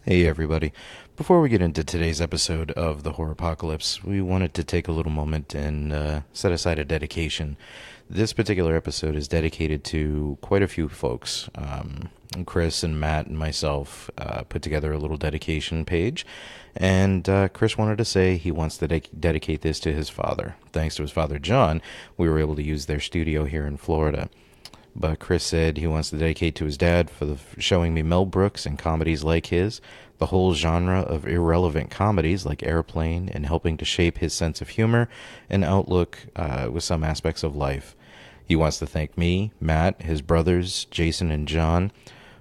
Hey everybody. Before we get into today's episode of the Horror Apocalypse, we wanted to take a little moment and set aside a dedication. This particular episode is dedicated to quite a few folks. Chris and Matt and myself put together a little dedication page, and Chris wanted to say he wants to dedicate this to his father. Thanks to his father, John, we were able to use their studio here in Florida. But Chris said he wants to dedicate to his dad for showing me Mel Brooks and comedies like his, the whole genre of irrelevant comedies like Airplane, and helping to shape his sense of humor and outlook with some aspects of life. He wants to thank me, Matt, his brothers, Jason and John,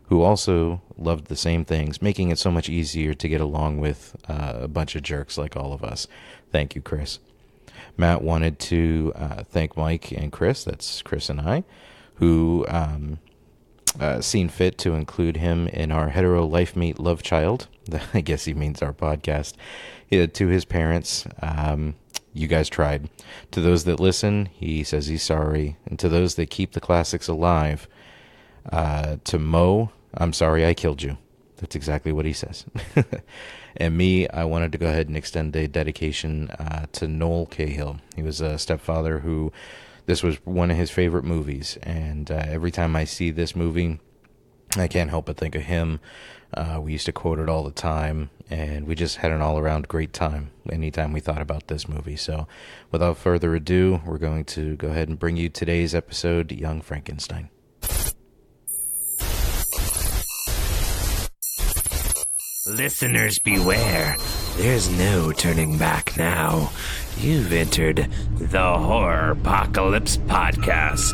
who also loved the same things, making it so much easier to get along with a bunch of jerks like all of us. Thank you, Chris. Matt wanted to thank Mike and Chris, that's Chris and I, who seen fit to include him in our hetero life mate love child. I guess he means our podcast. To his parents, you guys tried. To those that listen, he says he's sorry. And to those that keep the classics alive, to Mo, I'm sorry I killed you. That's exactly what he says. And me, I wanted to go ahead and extend a dedication to Noel Cahill. He was a stepfather who... This was one of his favorite movies, and every time I see this movie, I can't help but think of him. We used to quote it all the time, and we just had an all-around great time anytime we thought about this movie. So, without further ado, we're going to go ahead and bring you today's episode, Young Frankenstein. Listeners beware, there's no turning back now. You've entered the Horror Apocalypse Podcast.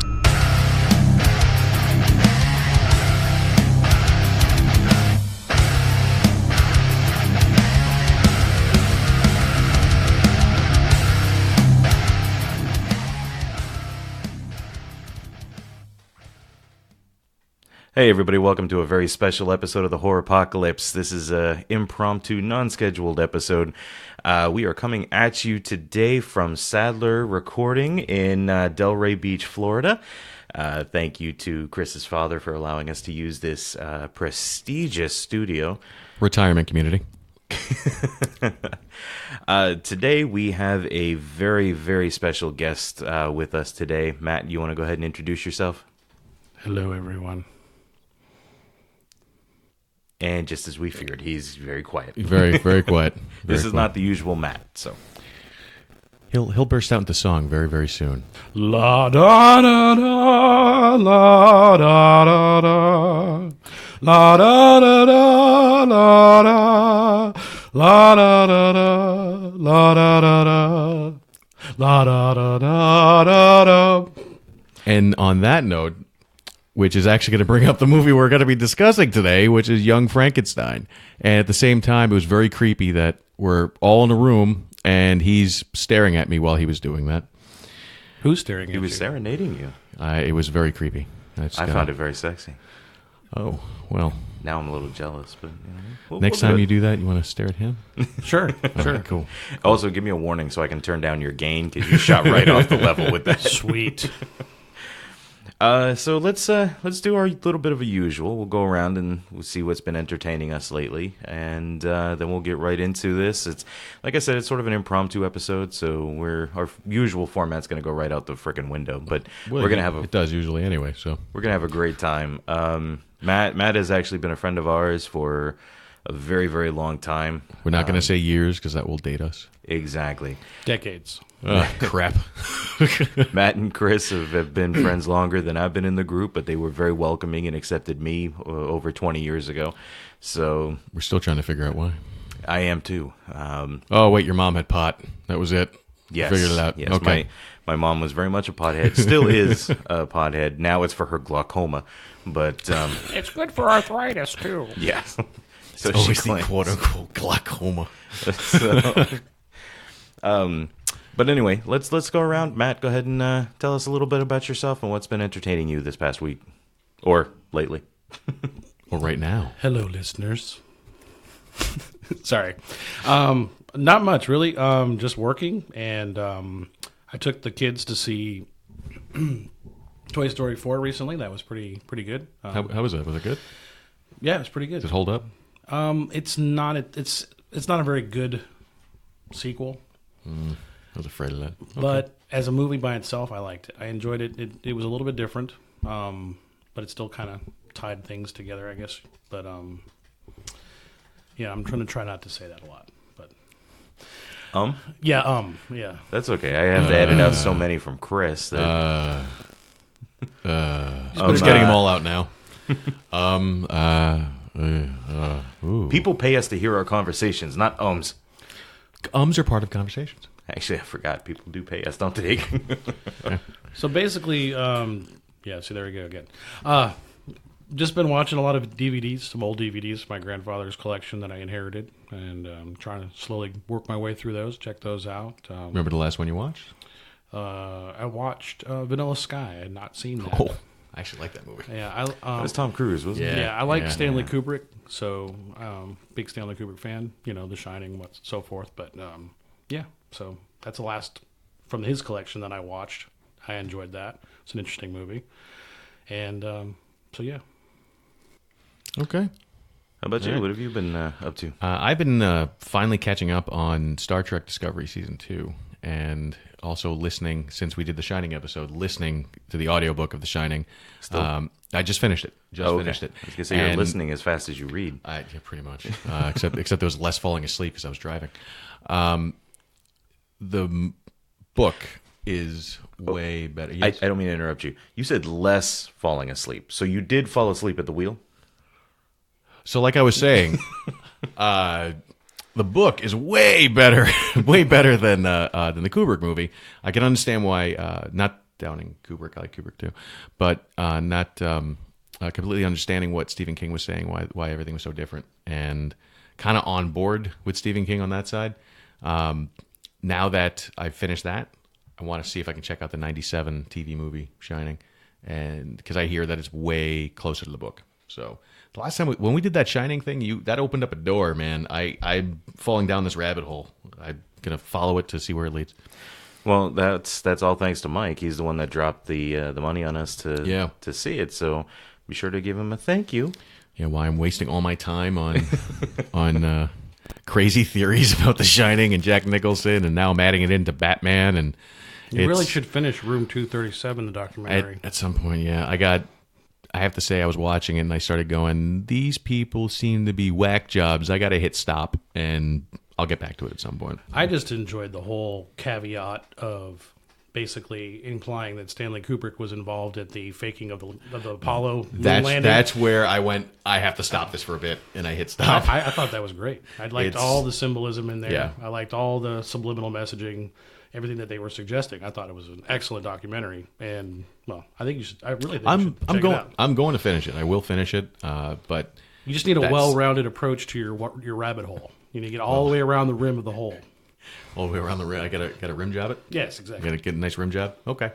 Hey everybody, welcome to a very special episode of the Horror Apocalypse. This is an impromptu, non-scheduled episode. We are coming at you today from Sadler Recording in Delray Beach, Florida. Thank you to Chris's father for allowing us to use this prestigious studio. Retirement community. Today we have a very, very special guest with us today. Matt, you want to go ahead and introduce yourself? Hello, everyone. And just as we feared, he's very quiet. Very, very quiet. This is not the usual Matt, so He'll burst out into song very, very soon. La da da da, la da da da, la da da da, la da, la da da da, la da da da, la da da da da da. And on that note, which is actually going to bring up the movie we're going to be discussing today, which is Young Frankenstein. And at the same time, it was very creepy that we're all in a room and he's staring at me while he was doing that. Who's staring at you? he was serenading you. It was very creepy. I found it very sexy. Oh, well. Now I'm a little jealous, but Next time you do that, you want to stare at him? Sure, sure. Right, cool. Also, give me a warning so I can turn down your gain because you shot right off the level with that. Sweet. So let's do our little bit of a usual. We'll go around and we'll see what's been entertaining us lately, and then we'll get right into this. It's like I said, it's sort of an impromptu episode, so our usual format's going to go right out the frickin' window. But Well, we're gonna have it does usually anyway, so. we're gonna have a great time. Matt has actually been a friend of ours for a very, very long time. We're not going to say years because that will date us. Exactly. Decades. Crap. Matt and Chris have been friends longer than I've been in the group, but they were very welcoming and accepted me over 20 years ago. So We're still trying to figure out why. I am too. Oh, wait, your mom had pot. That was it. Yes, Figured it out. Yes, Okay. my mom was very much a pothead. Still is a pothead. Now it's for her glaucoma, but It's good for arthritis, too. yeah. So Always she the claims. quote-unquote glaucoma. But anyway, let's go around. Matt, go ahead and tell us a little bit about yourself and what's been entertaining you this past week or lately. Well, right now. Hello, listeners. Sorry. Not much, really. Just working, and I took the kids to see Toy Story 4 recently. That was pretty good. How was it? Was it good? Yeah, it was pretty good. Did it hold up? It's not. It's not a very good sequel. I was afraid of that. But as a movie by itself, I liked it. I enjoyed it. It was a little bit different, but it still kind of tied things together, I guess. But yeah, I'm try not to say that a lot. But yeah. That's okay. I have to edit out so many from Chris. That, I'm just getting them all out now. people pay us to hear our conversations, not ums. Ums are part of conversations. Actually, I forgot. People do pay us, don't they? So basically, yeah. See, there we go again. Just been watching a lot of DVDs, some old DVDs, my grandfather's collection that I inherited, and trying to slowly work my way through those, check those out. Remember the last one you watched? I watched Vanilla Sky. I had not seen that. Oh, I actually like that movie. Yeah, That was Tom Cruise, wasn't it? yeah, I like Yeah, Stanley yeah. Kubrick, so big Stanley Kubrick fan. You know, The Shining, what so forth. But yeah, so that's the last from his collection that I watched. I enjoyed that. It's an interesting movie, and so yeah. Okay. How about you? All right. What have you been up to? I've been finally catching up on Star Trek Discovery Season 2 and also listening, since we did the Shining episode, listening to the audiobook of The Shining. Still? I just finished it. Finished it. I was going to say, you're listening as fast as you read. Yeah, pretty much. Except there was less falling asleep because I was driving. The book is way better. Yes. I don't mean to interrupt you. You said less falling asleep. So you did fall asleep at the wheel? So, like I was saying, the book is way better, way better than the Kubrick movie. I can understand why, not downing Kubrick, I like Kubrick too, but not completely understanding what Stephen King was saying, why everything was so different, and kind of on board with Stephen King on that side. Now that I've finished that, I want to see if I can check out the '97 TV movie Shining, and because I hear that it's way closer to the book. So the last time when we did that Shining thing, that opened up a door, man. I'm falling down this rabbit hole. I'm gonna follow it to see where it leads. Well, that's all thanks to Mike. He's the one that dropped the money on us to see it. So be sure to give him a thank you. Yeah, why I'm wasting all my time on on crazy theories about The Shining and Jack Nicholson, and now I'm adding it into Batman. And You really should finish Room 237, the documentary. At some point, yeah. I have to say, I was watching it and I started going, these people seem to be whack jobs. I got to hit stop, and I'll get back to it at some point. I just enjoyed the whole caveat of basically implying that Stanley Kubrick was involved at the faking of the Apollo moon landing. That's where I went, I have to stop this for a bit, and I hit stop. I thought that was great. I liked all the symbolism in there. Yeah. I liked all the subliminal messaging, everything that they were suggesting. I thought it was an excellent documentary, and well, I think you should. I really think you should check it out. I'm going to finish it. I will finish it, but You just need a well-rounded approach to your rabbit hole. You need to get all the way around the rim of the hole. all the way around the rim. I got a rim job it. Yes, exactly. Got to get a nice rim job. Okay.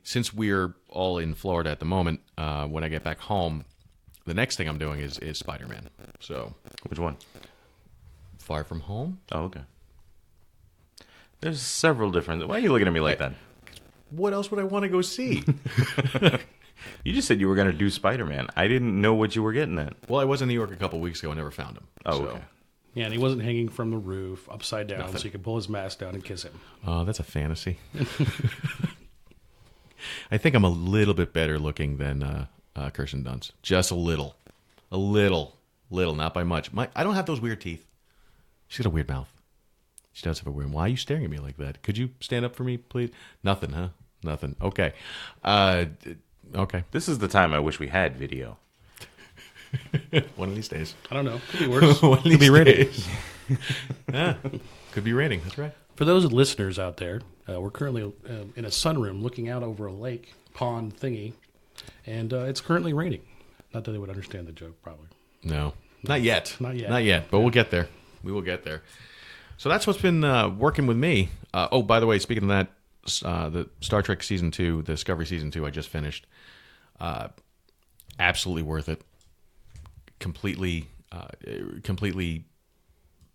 Since we're all in Florida at the moment, when I get back home, the next thing I'm doing is Spider-Man. So Which one? Far From Home. Oh, okay. There's several different... Why are you looking at me like that? What else would I want to go see? You just said you were going to do Spider-Man. I didn't know what you were getting at. Well, I was in New York a couple weeks ago and never found him. Oh, So, okay. Yeah, and he wasn't hanging from the roof upside down, so you could pull his mask down and kiss him. that's a fantasy. I think I'm a little bit better looking than Kirsten Dunst. Just a little, not by much. I don't have those weird teeth. She's got a weird mouth. She does have a weird. Why are you staring at me like that? Could you stand up for me, please? Nothing, huh? Nothing. Okay. Okay. This is the time I wish we had video. One of these days. I don't know. Could be worse. One of these days. Yeah. Could be raining. That's right. For those listeners out there, we're currently in a sunroom looking out over a lake, pond thingy, and it's currently raining. Not that they would understand the joke, probably. No. Not yet. Not yet. Not yet. But we'll get there. We will get there. So that's what's been working with me. By the way, speaking of that, the Star Trek Season 2, the Discovery Season 2, I just finished. Absolutely worth it. Completely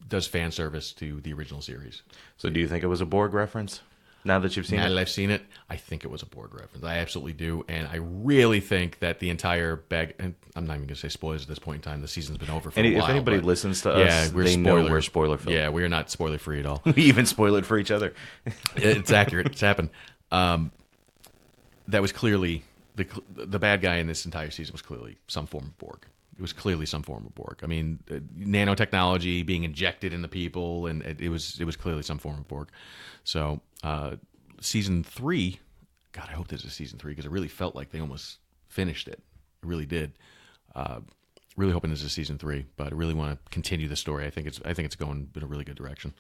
does fan service to the original series. So do you think it was a Borg reference? Now that you've seen Now it? that I've seen it, I think it was a Borg reference. I absolutely do. And I really think that the entire bag, and I'm not even going to say spoilers at this point in time. The season's been over for a while. If anybody but listens to us, they know we're spoiler filled. Yeah, we're not spoiler free at all. We even spoil it for each other. It's accurate. It's happened. That was clearly the bad guy in this entire season was clearly some form of Borg. It was clearly some form of Borg. I mean, nanotechnology being injected into people, and it was clearly some form of Borg. So season 3, God, I hope there's a season 3 because it really felt like they almost finished it. It really did. Really hoping there's a season 3, but I really want to continue the story. I think it's going in a really good direction.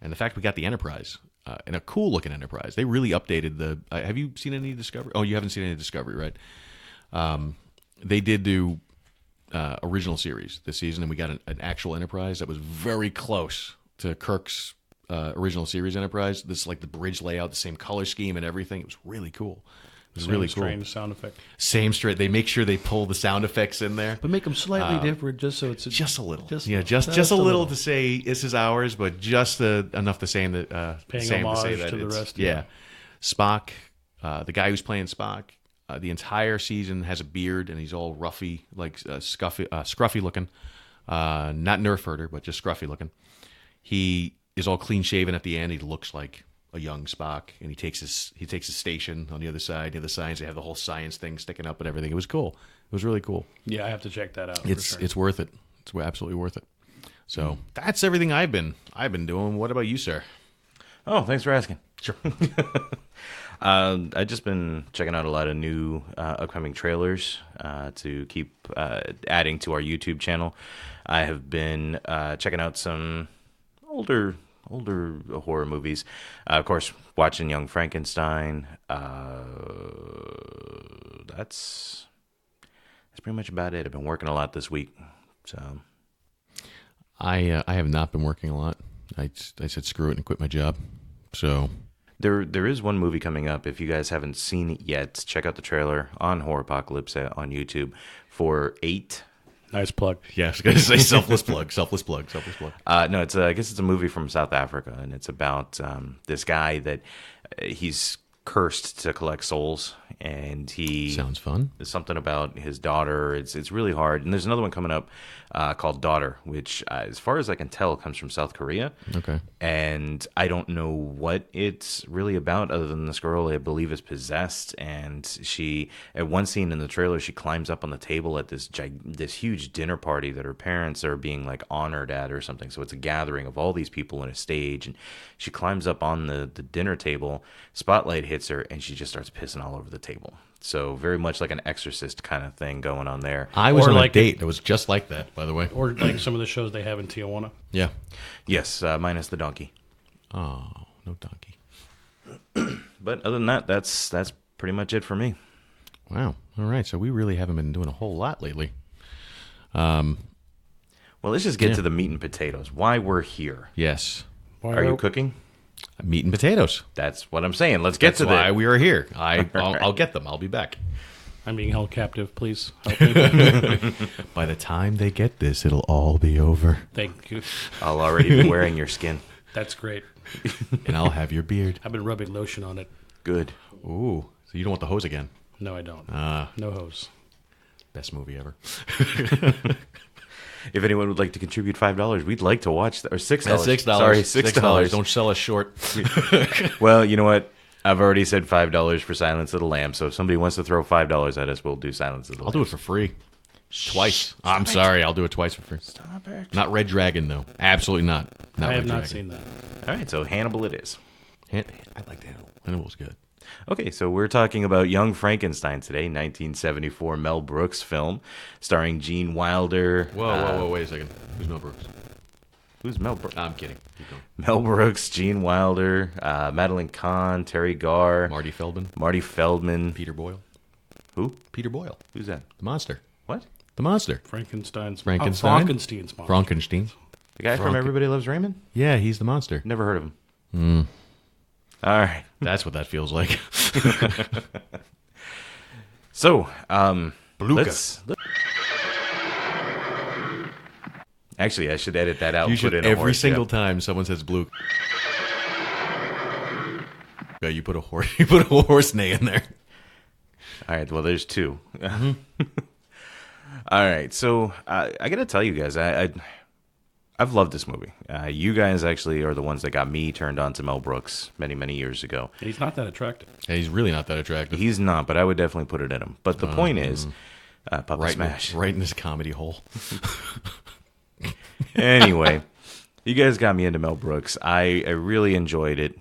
And the fact we got the Enterprise, and a cool looking Enterprise. They really updated the. Have you seen any Discovery? Oh, you haven't seen any Discovery, right? They did do original series this season, and we got an actual Enterprise that was very close to Kirk's original series Enterprise. This is like the bridge layout, the same color scheme and everything. It was really cool. It was really cool. Strange sound effect. Same straight. They make sure they pull the sound effects in there. But make them slightly different just so it's... Just a little. Just a a little to say this is ours, but just enough to say that... Paying same homage to say that to the rest. Yeah. Spock, the guy who's playing Spock, the entire season has a beard, and he's all ruffy, like scruffy looking. Not nerf herder, but just scruffy looking. He is all clean shaven at the end. He looks like a young Spock, and he takes his station on the other side. The other sides, they have the whole science thing sticking up and everything. It was cool. It was really cool. Yeah, I have to check that out. It's worth it. It's absolutely worth it. So that's everything I've been doing. What about you, sir? Oh, thanks for asking. Sure. I've just been checking out a lot of new upcoming trailers to keep adding to our YouTube channel. I have been checking out some older horror movies. Of course, watching Young Frankenstein. That's pretty much about it. I've been working a lot this week, so I have not been working a lot. I said screw it and quit my job. So there is one movie coming up. If you guys haven't seen it yet, check out the trailer on Horror Apocalypse on YouTube for 8. Nice plug. yeah, I was going to say selfless plug. No, I guess it's a movie from South Africa, and it's about this guy that he's cursed to collect souls, and he Sounds fun. There's something about his daughter. It's really hard. And there's another one coming up called Daughter, which, as far as I can tell, comes from South Korea. Okay. And I don't know what it's really about, other than this girl, I believe, is possessed. And she, at one scene in the trailer, she climbs up on the table at this huge dinner party that her parents are being like honored at or something. So it's a gathering of all these people in a stage, and she climbs up on the dinner table. Spotlight hits her, and she just starts pissing all over the table. So very much like an Exorcist kind of thing going on there. I was Or on like a date. It was just like that, by the way. Or like some of the shows they have in Tijuana. Yeah. Yes, minus the donkey. Oh, no donkey. But other than that, that's pretty much it for me. Wow. All right. So we really haven't been doing a whole lot lately. Well, let's just get to the meat and potatoes. Why we're here. Yes. Are you cooking? Meat and potatoes. That's what I'm saying. Let's get That's to why that. we are here. I'll get them. I'll be back. I'm being held captive. Please help me. By the time they get this, it'll all be over. Thank you. I'll already be wearing your skin. That's great. And I'll have your beard. I've been rubbing lotion on it. Good. Ooh. So you don't want the hose again? No, I don't. Ah. No hose. Best movie ever. If anyone would like to contribute $5, we'd like to watch that. Or $6. $6. Sorry, $6. Don't sell us short. Well, you know what? I've already said $5 for Silence of the Lambs. So if somebody wants to throw $5 at us, we'll do Silence of the I'll Lambs. do it for free. Twice. I'm sorry. I'll do it twice for free. Stop it. Not Red Dragon, though. Absolutely not. I have Red not Dragon. seen that. All right, so Hannibal it is. I liked Hannibal. Hannibal's good. Okay, so we're talking about Young Frankenstein today, 1974 Mel Brooks film, starring Gene Wilder. Whoa, wait a second. Who's Mel Brooks? Who's Mel Brooks? I'm kidding. Keep going. Mel Brooks, Gene Wilder, Madeline Kahn, Terry Garr, Marty Feldman. Marty Feldman. Peter Boyle. Who? Peter Boyle. Who's that? The monster. What? The monster. Frankenstein's Frankenstein? Frankenstein's mom. Frankenstein. The guy from Everybody Loves Raymond? Yeah, he's the monster. Never heard of him. All right. That's what that feels like. So, Beluga. Actually, I should edit that out. You and should put in a every horse, single yeah. time someone says blue. You put a horse. You put a horse neigh in there. All right, well, there's two. All right, so I got to tell you guys, I've loved this movie. You guys actually are the ones that got me turned on to Mel Brooks many, many years ago. He's not that attractive. Yeah, he's really not that attractive. He's not, but I would definitely put it in him. But the point is, Papa Smash. Right in his comedy hole. Anyway, you guys got me into Mel Brooks. I really enjoyed it.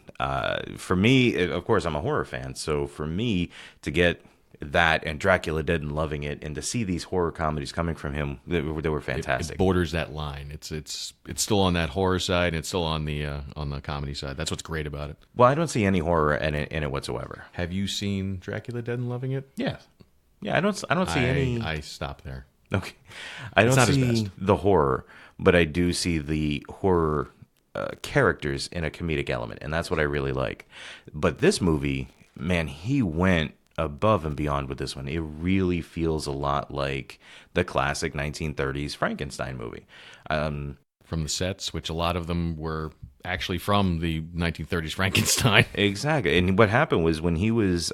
For me, of course, I'm a horror fan. So for me to get that and Dracula Dead and loving it, and to see these horror comedies coming from him, they were fantastic. It borders that line. It's still on that horror side, and it's still on the comedy side. That's what's great about it. Well, I don't see any horror in it whatsoever. Have you seen Dracula Dead and loving it? Yeah, I don't see any. I stop there. Okay, I don't not his see best. the horror, but I do see the horror characters in a comedic element, and that's what I really like. But this movie, man, he went above and beyond with this one. It really feels a lot like the classic 1930s Frankenstein movie. From the sets, which a lot of them were actually from the 1930s Frankenstein. Exactly. And what happened was when he was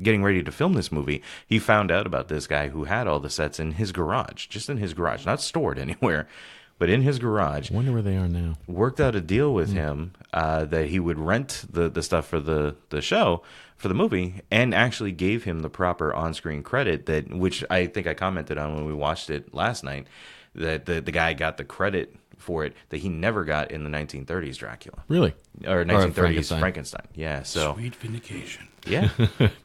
getting ready to film this movie, he found out about this guy who had all the sets in his garage, just in his garage, not stored anywhere, but in his garage. I wonder where they are now. Worked out a deal with him that he would rent the stuff for the show, for the movie, and actually gave him the proper on-screen credit, that which I think I commented on when we watched it last night, that the guy got the credit for it that he never got in the 1930s Dracula. Really? Or 1930s Frankenstein. Yeah, so Sweet vindication. yeah.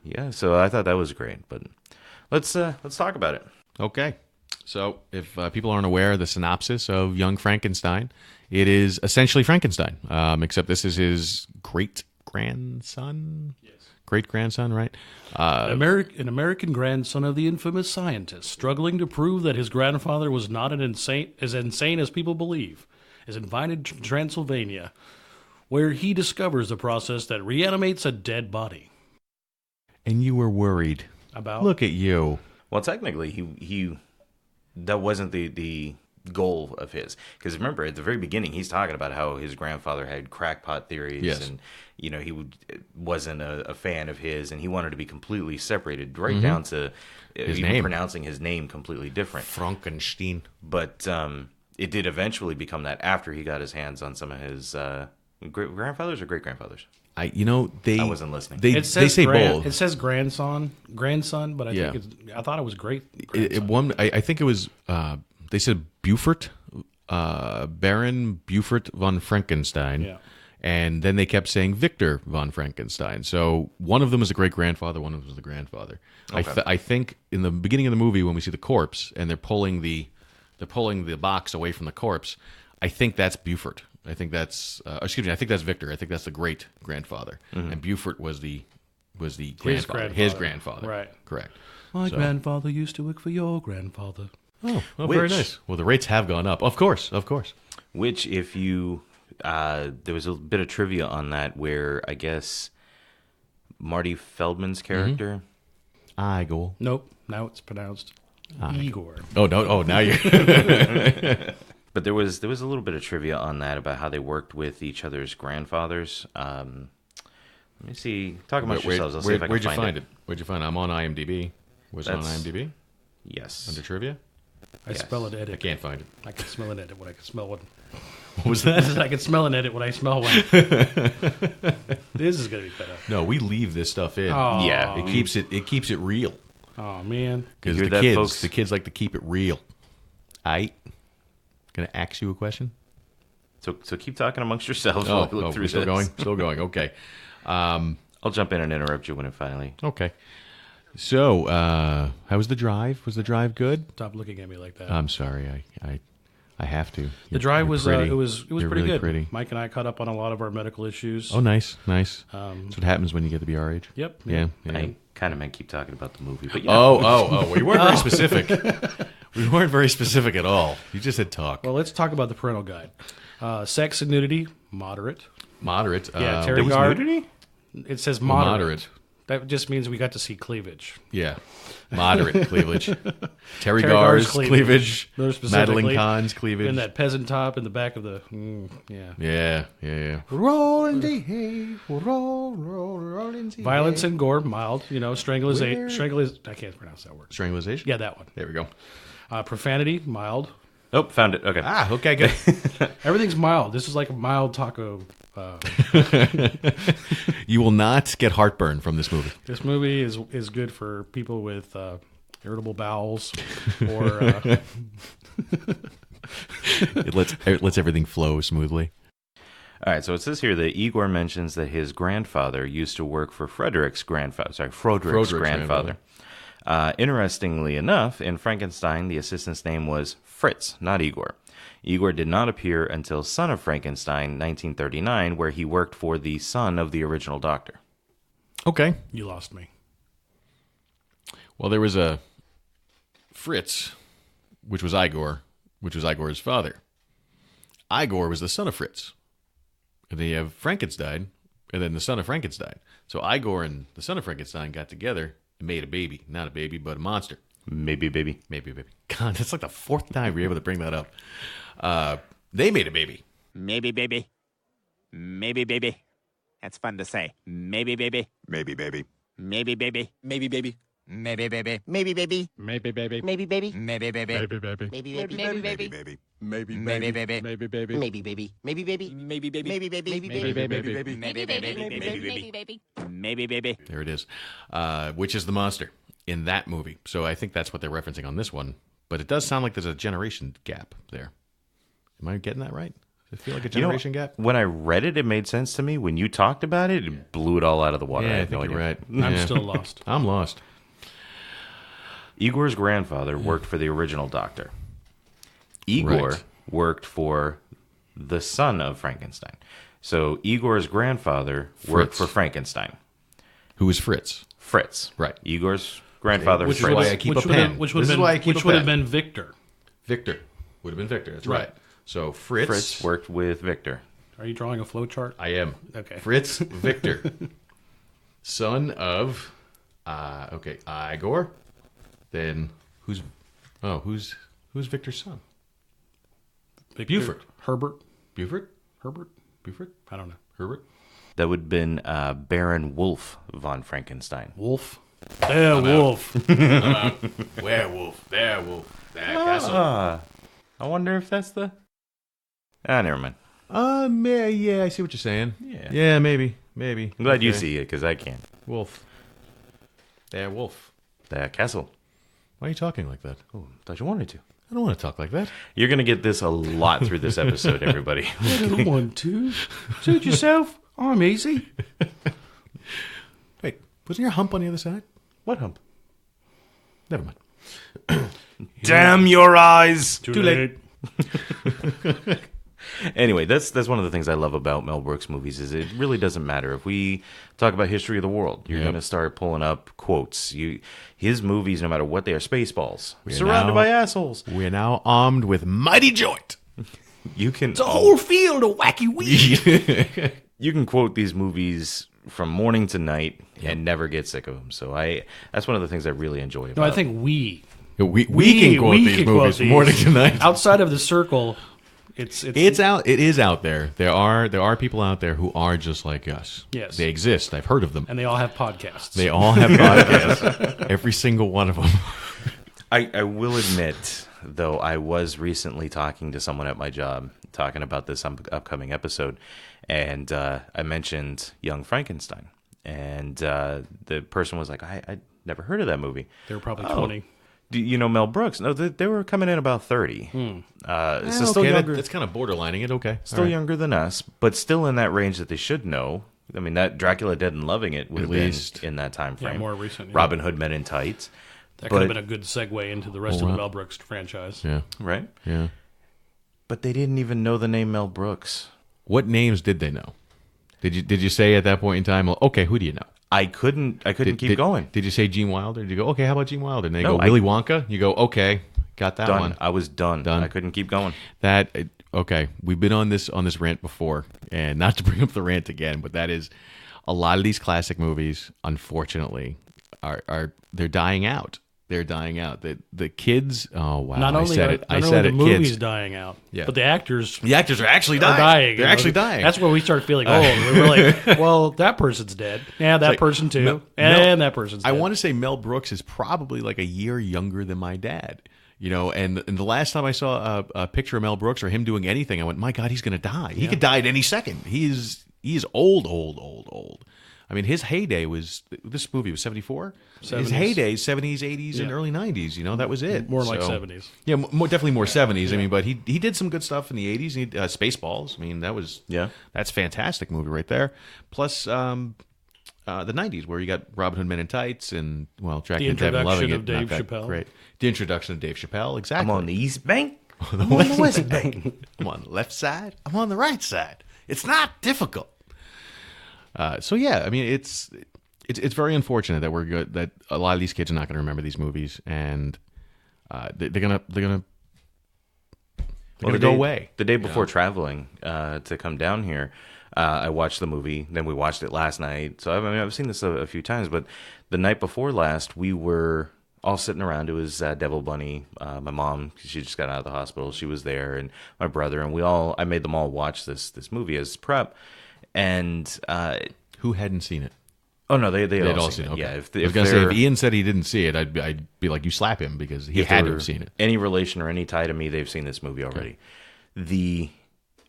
Yeah, so I thought that was great, but let's talk about it. Okay. So, if people aren't aware, the synopsis of Young Frankenstein, it is essentially Frankenstein, except this is his great-grandson? Yes. Great-grandson, right? An American grandson of the infamous scientist, struggling to prove that his grandfather was not as insane as people believe, is invited to Transylvania, where he discovers a process that reanimates a dead body. And you were worried. About? Look at you. Well, technically, he that wasn't the goal of his, because remember at the very beginning he's talking about how his grandfather had crackpot theories. Yes. And he wasn't a fan of his, and he wanted to be completely separated, right down to His even name. pronouncing his name completely different. Frankenstein. But it did eventually become that after he got his hands on some of his grandfathers or great grandfathers. I wasn't listening. They say both. It says grandson, but Yeah. I thought it was great. I think it was. They said Beaufort, Baron Beaufort von Frankenstein. Yeah. And then they kept saying Victor von Frankenstein. So one of them is a great grandfather, one of them is the grandfather. Okay. I think in the beginning of the movie when we see the corpse and they're pulling the box away from the corpse, I think that's Beaufort. I think that's I think that's Victor. I think that's the great grandfather, and Beaufort was the grandfather. His grandfather. Right. Correct. My So- grandfather used to work for your grandfather. Oh, very Which- nice. Well, the rates have gone up. Of course. Which, if you, there was a bit of trivia on that where I guess Marty Feldman's character. Igor. Nope. Now it's pronounced Igor. Oh no! Oh, now you're. But there was a little bit of trivia on that about how they worked with each other's grandfathers. Let me see. Talk amongst yourselves. I'll see if I can Where'd you find find it. it? Where'd you find it? I'm on IMDb. Was it on That's- IMDb Yes. under trivia? I Yes. spell and I edit. can't find it. I can smell and edit what I can smell one. What was that? I can smell and edit what I smell one. This is gonna be better. No, we leave this stuff in. Oh, Yeah. It keeps it real oh man. because You the hear that, kids folks? the kids like to keep it real. Gonna ask you a question. So keep talking amongst yourselves while we look through we're still this. going. Still going. Okay. I'll jump in and interrupt you when it finally. Okay. So, how was the drive? Was the drive good? Stop looking at me like that. I'm sorry. I have to. the drive You're was pretty. it was You're pretty really good. Pretty. Mike and I caught up on a lot of our medical issues. Oh, nice. That's what happens when you get to be our age. Yep. Yeah. I kind of meant keep talking about the movie, but yeah. Oh. We weren't very specific. We weren't very specific at all. You just said talk. Well, let's talk about the parental guide. Sex and nudity, moderate. Moderate. Yeah, there was Guard. nudity? It says Moderate. moderate. That just means we got to see cleavage. Yeah. Moderate cleavage. Terry Terry Garr's Garr's cleavage. More specifically, Madeline Kahn's cleavage. And that peasant top in the back of the... Yeah. Roll in the hay, roll in the Violence hay. and gore, mild. Strangulation. I can't pronounce that word. Strangulation? Yeah, that one. There we go. Profanity, mild. Oh, found it. Okay. Okay, good. Everything's mild. This is like a mild taco. You will not get heartburn from this movie. This movie is good for people with irritable bowels or... It lets everything flow smoothly. All right, so it says here that Igor mentions that his grandfather used to work for Frederick's grandfather. Interestingly enough, in Frankenstein, the assistant's name was Fritz, not Igor. Igor did not appear until Son of Frankenstein, 1939, where he worked for the son of the original doctor. Okay. You lost me. Well, there was a Fritz, which was Igor's father. Igor was the son of Fritz. And then you have Frankenstein, and then the son of Frankenstein. So Igor and the son of Frankenstein got together and made a baby. Not a baby, but a monster. Maybe, baby. Maybe a baby. God, that's like the fourth time we're able to bring that up. They made a baby. Maybe, baby. Maybe, baby. That's fun to say. Maybe, baby. Maybe, baby. Maybe, baby. Maybe, baby. Maybe, baby. Maybe, baby. Maybe, baby. Maybe, baby. Maybe, Maybe, baby. baby. Maybe, baby. Maybe, Maybe, baby. baby. Maybe, Maybe, baby. baby. Maybe, baby. Maybe, baby. Maybe, baby. Maybe, baby. Maybe, baby. Maybe, Maybe, baby. baby. Maybe, baby. Maybe, baby. There it is. Which is the monster in that movie. So I think that's what they're referencing on this one. But it does sound like there's a generation gap there. Am I getting that right? Does it feel like a generation gap? When I read it, it made sense to me. When you talked about it, it blew it all out of the water. Yeah, I have think no you're idea. right. I'm Yeah. still lost. I'm lost. Igor's grandfather worked for the original doctor. Igor Right. worked for the son of Frankenstein. So Igor's grandfather worked Fritz. for Frankenstein. Who is Fritz? Fritz. Right. Igor's grandfather, Which is Fritz. why I keep a pen. Which would This have is been, why I keep which a would have pen. been Victor. Victor. Would have been Victor. That's Right. right. So Fritz. Fritz worked with Victor. Are you drawing a flow chart? I am. Okay. Fritz Victor. Son of Igor. Then who's Victor's son? Victor, Buford. Herbert. Buford? Herbert? Buford? I don't know. Herbert? That would have been Baron Wolf von Frankenstein. Wolf. Yeah, Wolf. Werewolf. Werewolf. That castle. I wonder if that's the... never mind. Yeah, I see what you're saying. Yeah. Yeah, maybe. I'm glad you Okay. see it, because I can't. Wolf. Werewolf. The castle. Why are you talking like that? Oh, thought you wanted to. I don't want to talk like that. You're going to get this a lot through this episode, everybody. I don't want to. Suit yourself. I'm easy. Wait, wasn't your hump on the other side? What hump? Never mind. Damn your eyes! Too late. Anyway, that's one of the things I love about Mel Brooks movies is it really doesn't matter. If we talk about history of the world, you're Yep. going to start pulling up quotes. His movies, no matter what they are, Spaceballs. We are Surrounded now- by assholes. We are now armed with mighty joint. You can Whole field of wacky weed. you can quote these movies from morning to night and never get sick of them. So that's one of the things I really enjoy about No, I think we we can quote these can movies quote morning these. to night. Outside of the circle, it's It is out there. There are people out there who are just like us. Yes. They exist. I've heard of them. and they all have podcasts. They all have podcasts. Every single one of them. I will admit, though, I was recently talking to someone at my job, talking about this upcoming episode, and I mentioned Young Frankenstein. And the person was like, I never heard of that movie. They were probably 20. Do you know Mel Brooks? No, they were coming in about 30. So still Okay, younger, that's kind of borderlining it. Okay. still All right. younger than us, but still in that range that they should know. I mean, that Dracula Dead and Loving It would At have been least. in that time frame. Yeah, more recent. Yeah. Robin Hood Men in Tights. That but- could have been a good segue into the rest of the wow. Mel Brooks franchise. Yeah. Right? Yeah. But they didn't even know the name Mel Brooks. What names did they know? Did you say at that point in time, okay, who do you know? I couldn't keep going. Did you say Gene Wilder? Did you go, okay, how about Gene Wilder? And they No, go, Willy Wonka? You go, okay, got that Done. one. I was done. Done. I couldn't keep going. Okay, we've been on this rant before, and not to bring up the rant again, but that is a lot of these classic movies, unfortunately, are they're dying out. They're dying out. The kids. Oh wow! Not only the movies kids dying out, Yeah. but the actors are actually are dying. They're actually dying. That's when we start feeling old. We're like, well, that person's dead. Yeah, that person too, and that person's dead. I want to say Mel Brooks is probably like a year younger than my dad. And the last time I saw a picture of Mel Brooks or him doing anything, I went, my God, he's going to die. He could die at any second. He is old. I mean, his heyday was, this movie was 74? 70s. His heyday, 70s, 80s, and early 90s. That was it. More like 70s. Yeah, definitely more 70s. I mean, but he did some good stuff in the 80s. Spaceballs. I mean, that's a fantastic movie right there. Plus, the 90s, where you got Robin Hood Men in Tights and, Jackie and Devin loving it. The introduction of Dave Chappelle. Great. The introduction of Dave Chappelle, exactly. I'm on the East Bank. I'm on the West Bank. I'm on the left side. I'm on the right side. It's not difficult. So yeah, I mean, it's very unfortunate that a lot of these kids are not going to remember these movies, and they're gonna go away. The day before traveling to come down here, I watched the movie. Then we watched it last night. So I've seen this a few times, but the night before last, we were all sitting around. It was Devil Bunny, my mom, she just got out of the hospital. She was there, and my brother, and I made them all watch this movie as prep. And who hadn't seen it? Oh no, they'd all seen it. Okay. Yeah, I was gonna say, if Ian said he didn't see it, I'd be like, you slap him, because he had to have seen it. Any relation or any tie to me, they've seen this movie already. Okay.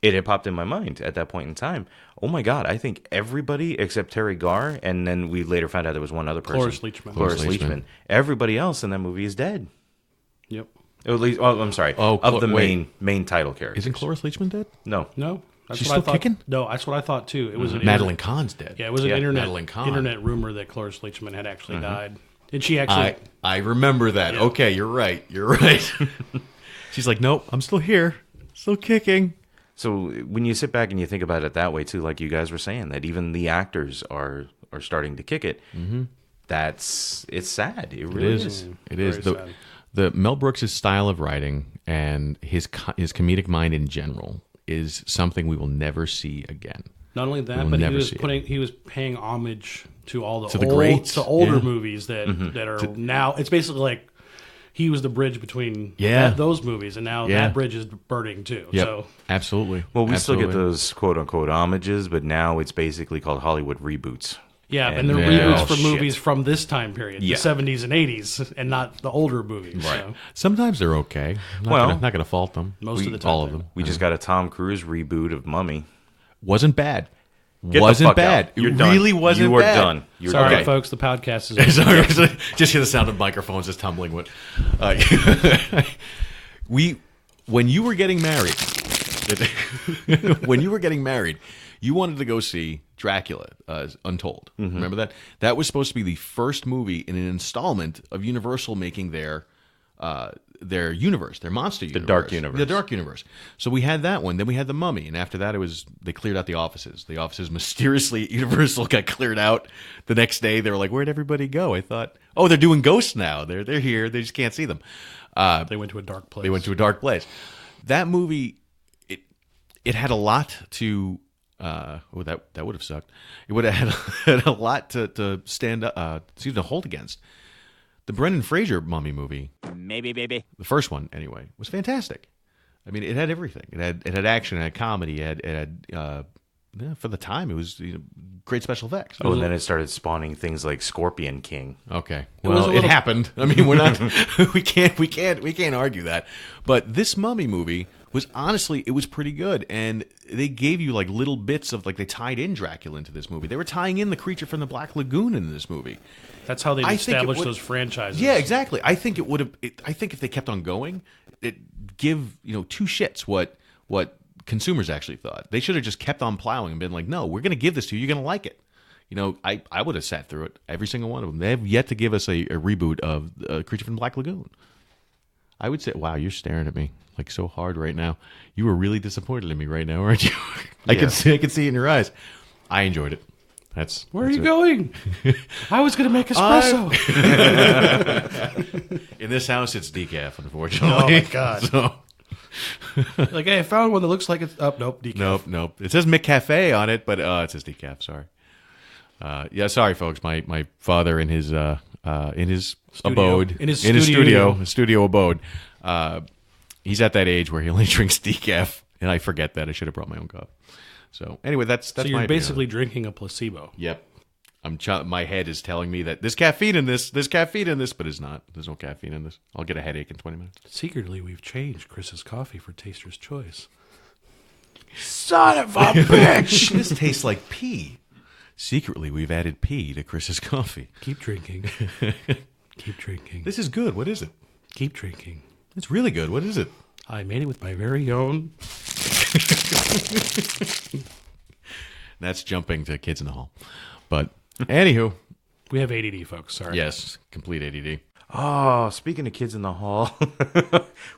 It had popped in my mind at that point in time. Oh my God, I think everybody except Terry Garr, and then we later found out there was one other person. Cloris Leachman. Everybody else in that movie is dead. Yep. At least, I'm sorry. Of the main title characters. Isn't Cloris Leachman dead? No. That's She's what I still thought. kicking? No, that's what I thought too. It was Madeline Kahn's dead. Yeah, it was an Madeline Kahn. internet rumor that Cloris Leachman had actually died, and she actually. I remember that. Yeah. Okay, you're right. She's like, nope, I'm still here, still kicking. So when you sit back and you think about it that way too, like you guys were saying, that even the actors are starting to kick it. Mm-hmm. It's sad. It really is. It is. The Mel Brooks' style of writing and his comedic mind in general is something we will never see again. Not only that, but he was paying homage to all the greats, to older movies that are now. It's basically like he was the bridge between those movies, and now that bridge is burning too. Yep. So absolutely. Well, we still get those quote unquote homages, but now it's basically called Hollywood reboots. Yeah, and they're reboots for movies from this time period, the 70s and 80s, and not the older movies. Right. So. Sometimes they're okay. Not going to fault them. Most of the time. All of them. We just got a Tom Cruise reboot of Mummy. Wasn't bad. Wasn't bad. You're it done. really wasn't you bad. You are done. You're Sorry, done. folks, the podcast is over. Just hear the sound of microphones just tumbling. When you were getting married, you wanted to go see Dracula Untold. Mm-hmm. Remember that? That was supposed to be the first movie in an installment of Universal making their universe, their monster universe. The Dark Universe. So we had that one. Then we had The Mummy. And after that, they cleared out the offices. The offices mysteriously at Universal got cleared out. The next day, they were like, where'd everybody go? I thought, oh, they're doing ghosts now. They're here. They just can't see them. They went to a dark place. That movie, it had a lot to... that would have sucked. It would have had a lot to stand up, to hold against. The Brendan Fraser Mummy movie, Maybe, baby. the first one anyway, was fantastic. I mean, it had everything. It had action, it had comedy, it had for the time, it was great special effects. Oh, and then it started spawning things like Scorpion King. Okay, well, it happened. I mean, we're not, we can't argue that. But this Mummy movie was honestly, it was pretty good, and they gave you like little bits of they tied in Dracula into this movie. They were tying in the creature from the Black Lagoon into this movie. That's how they established those franchises. Yeah, exactly. I think it would have. I think if they kept on going, it give two shits what consumers actually thought. They should have just kept on plowing and been like, no, we're going to give this to you. You're going to like it. I would have sat through it, every single one of them. They have yet to give us a reboot of Creature from the Black Lagoon. I would say, wow, you're staring at me like so hard right now. You were really disappointed in me right now, aren't you? I can see it in your eyes. I enjoyed it. Where are you going? I was going to make espresso. In this house, it's decaf, unfortunately. Oh, my God. So. Hey, I found one that looks like it's... Oh, nope, decaf. Nope. It says McCafe on it, but it says decaf, sorry. Yeah, sorry, folks. My father in his abode, In his studio abode. He's at that age where he only drinks decaf, and I forget that. I should have brought my own cup. So anyway, that's So you're my basically drinking a placebo. Yep. My head is telling me that there's caffeine in this, but it's not. There's no caffeine in this. I'll get a headache in 20 minutes. Secretly, we've changed Chris's coffee for Taster's Choice. Son of a bitch! This tastes like pee. Secretly, we've added pee to Chris's coffee. Keep drinking. Keep drinking. This is good. What is it? Keep drinking. It's really good. What is it? I made it with my very own. That's jumping to Kids in the Hall. But anywho, We have ADD, folks. Sorry. yes, complete ADD. Oh, speaking of Kids in the Hall,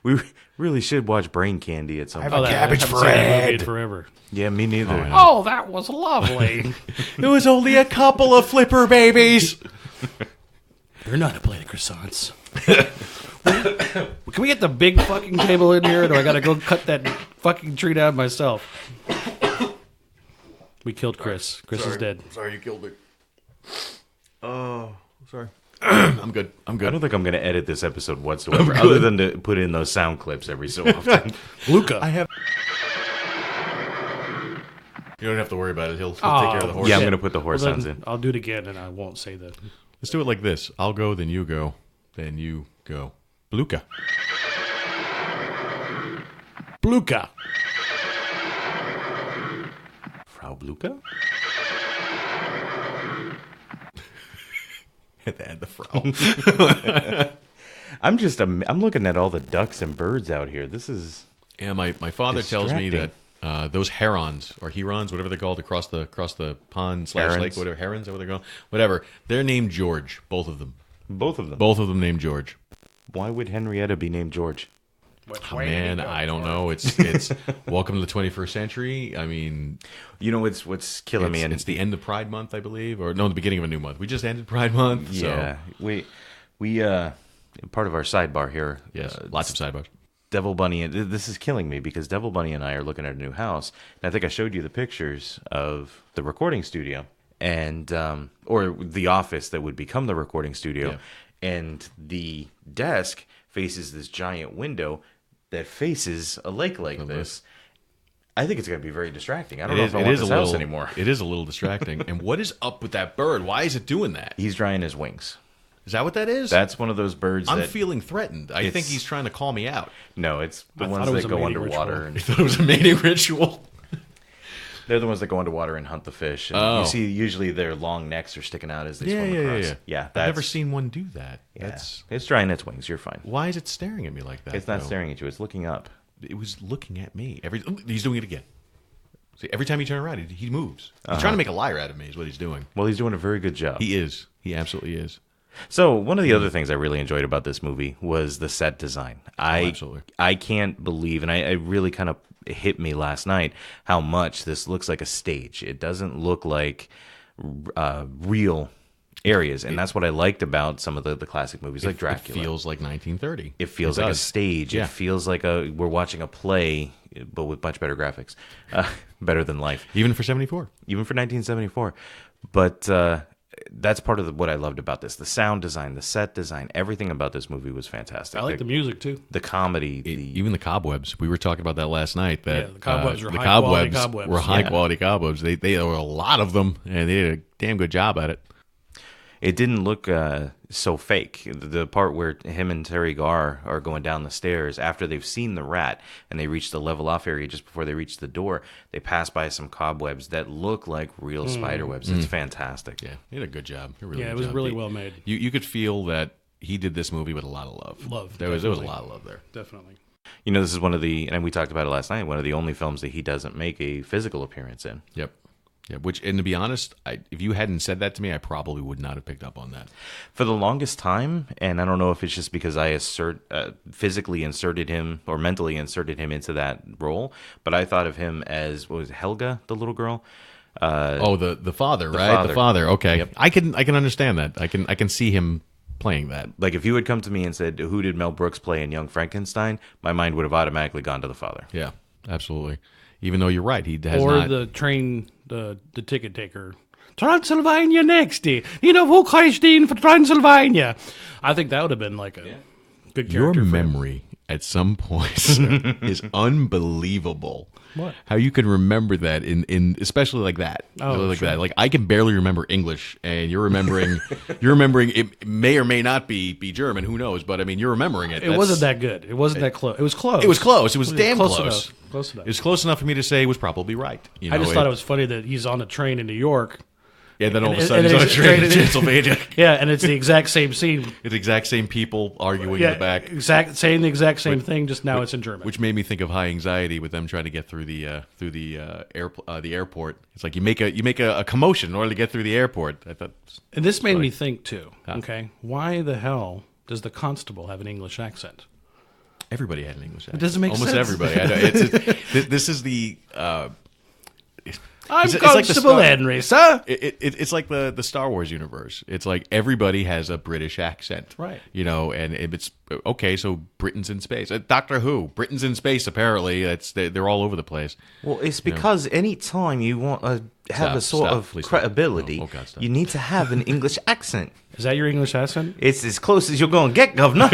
we really should watch Brain Candy at some point. Cabbage Fred. Forever. Yeah, me neither. Oh, that was lovely. It was only a couple of flipper babies. They're not to play the croissants. Can we get the big fucking table in here, or do I gotta go cut that fucking tree down myself? We killed Chris. Chris is dead. Sorry, you killed me. Oh, sorry. I'm good. I don't think I'm going to edit this episode whatsoever, other than to put in those sound clips every so often. Luca. You don't have to worry about it. He'll take care of the horse. Yeah, I'm going to put the horse sounds in. I'll do it again, and I won't say that. Let's do it like this. I'll go, then you go, then you go. Bluka. Bluka. Frau Bluka? Had to add the Frau. I'm looking at all the ducks and birds out here. This is Yeah, my father tells me that those herons or herons, whatever they're called, across the pond / Herons. lake, whatever herons, whatever they're called, whatever. They're named George, both of them. both of them. Both of them named George. Why would Henrietta be named George? Oh, man, I don't know. It's welcome to the 21st century. I mean, You know what's killing me? And it's the end of Pride Month, I believe, or no, the beginning of a new month. We just ended Pride Month. yeah. So, We part of our sidebar here. yes, lots of sidebars. Devil Bunny, and this is killing me because Devil Bunny and I are looking at a new house. And I think I showed you the pictures of the recording studio and or the office that would become the recording studio. Yeah. And the desk faces this giant window that faces a lake like this. I think it's going to be very distracting. I don't know if I want this house anymore. It is a little distracting. And what is up with that bird? Why is it doing that? He's drying his wings. Is that what that is? That's one of those birds I'm that... feeling threatened. I think he's trying to call me out. No, it's the I ones thought it was that a go mating underwater. ritual. I And thought it was a mating ritual. they're the ones that go underwater and hunt the fish. And Oh. you see, usually their long necks are sticking out as they swim across. Yeah, I've never seen one do that. Yeah. It's drying its wings. You're fine. Why is it staring at me like that? It's not though? staring at you. It's looking up. It was looking at me. He's doing it again. See, every time you turn around, he moves. He's trying to make a liar out of me. Is what he's doing. Well, he's doing a very good job. He is. He absolutely is. So one of the other things I really enjoyed about this movie was the set design. Absolutely. I can't believe, and I really kind of hit me last night how much this looks like a stage. It doesn't look like real areas, and that's what I liked about some of the classic movies like Dracula. It feels like 1930. It feels like a does. stage. Yeah. It feels like we're watching a play, but with much better graphics, better than life, Even for 74. even for 1974. But that's part of what I loved about this. The sound design, the set design, everything about this movie was fantastic. I like the music, too. the comedy, Even the cobwebs. We were talking about that last night. That Yeah, the cobwebs were the high-quality cobwebs cobwebs. were high quality cobwebs. There were a lot of them, and they did a damn good job at it. it didn't look so fake. The part where him and Terry Garr are going down the stairs after they've seen the rat and they reach the level off area just before they reach the door, they pass by some cobwebs that look like real spider webs. It's fantastic. Yeah, he did a good job. He really Yeah, good it was job. really well made. You could feel that he did this movie with a lot of love. There was a definitely. lot of love there. Definitely. You know, this is one of the, and we talked about it last night, one of the only films that he doesn't make a physical appearance in. Yep. Yeah, and to be honest, if you hadn't said that to me, I probably would not have picked up on that. For the longest time, and I don't know if it's just because I physically inserted him or mentally inserted him into that role, but I thought of him as, what was it, Helga, the little girl? The father, right? father. The father. Okay, Yep. I can understand that. I can see him playing that. Like if you had come to me and said, who did Mel Brooks play in Young Frankenstein? My mind would have automatically gone to the father. Yeah, absolutely. Even though you're right, he has Or not. the train, the ticket taker. Transylvania next day. Niederwuchstein for Transylvania. I think that would have been like a good Your character. memory at some point sir, is unbelievable. What? How you can remember that in especially like that. Oh, like sure. that. Like I can barely remember English, and you're remembering it may or may not be German, who knows, but I mean you're remembering it. It wasn't that good. It wasn't that close. It was close. It was close. It was damn close. Enough. Close enough. It was close enough for me to say it was probably right. You know, I just thought it was funny that he's on a train in New York. Yeah, then all of a and- sudden and he's on a it's train in straight- Pennsylvania. Yeah, and it's the exact same scene. It's the exact same people arguing in the back. Saying the exact same thing, just now it's in German. Which made me think of High Anxiety with them trying to get through the airport. It's like you make a commotion in order to get through the airport. I thought, And this made me think too. Okay, why the hell does the constable have an English accent? everybody had an English accent. It doesn't make Almost sense. everybody. I know. This is the. I'm It's like the Constable Star- Henry, sir. It's like the Star Wars universe. It's like everybody has a British accent, Right. You know, and it's okay. So Britain's in space. Doctor Who, Britain's in space. Apparently, they're all over the place. Well, it's because any time you want to have a sort of Please stop. credibility, Oh, God, stop. you need to have an English accent. Is that your English accent? It's as close as you're going to get, governor.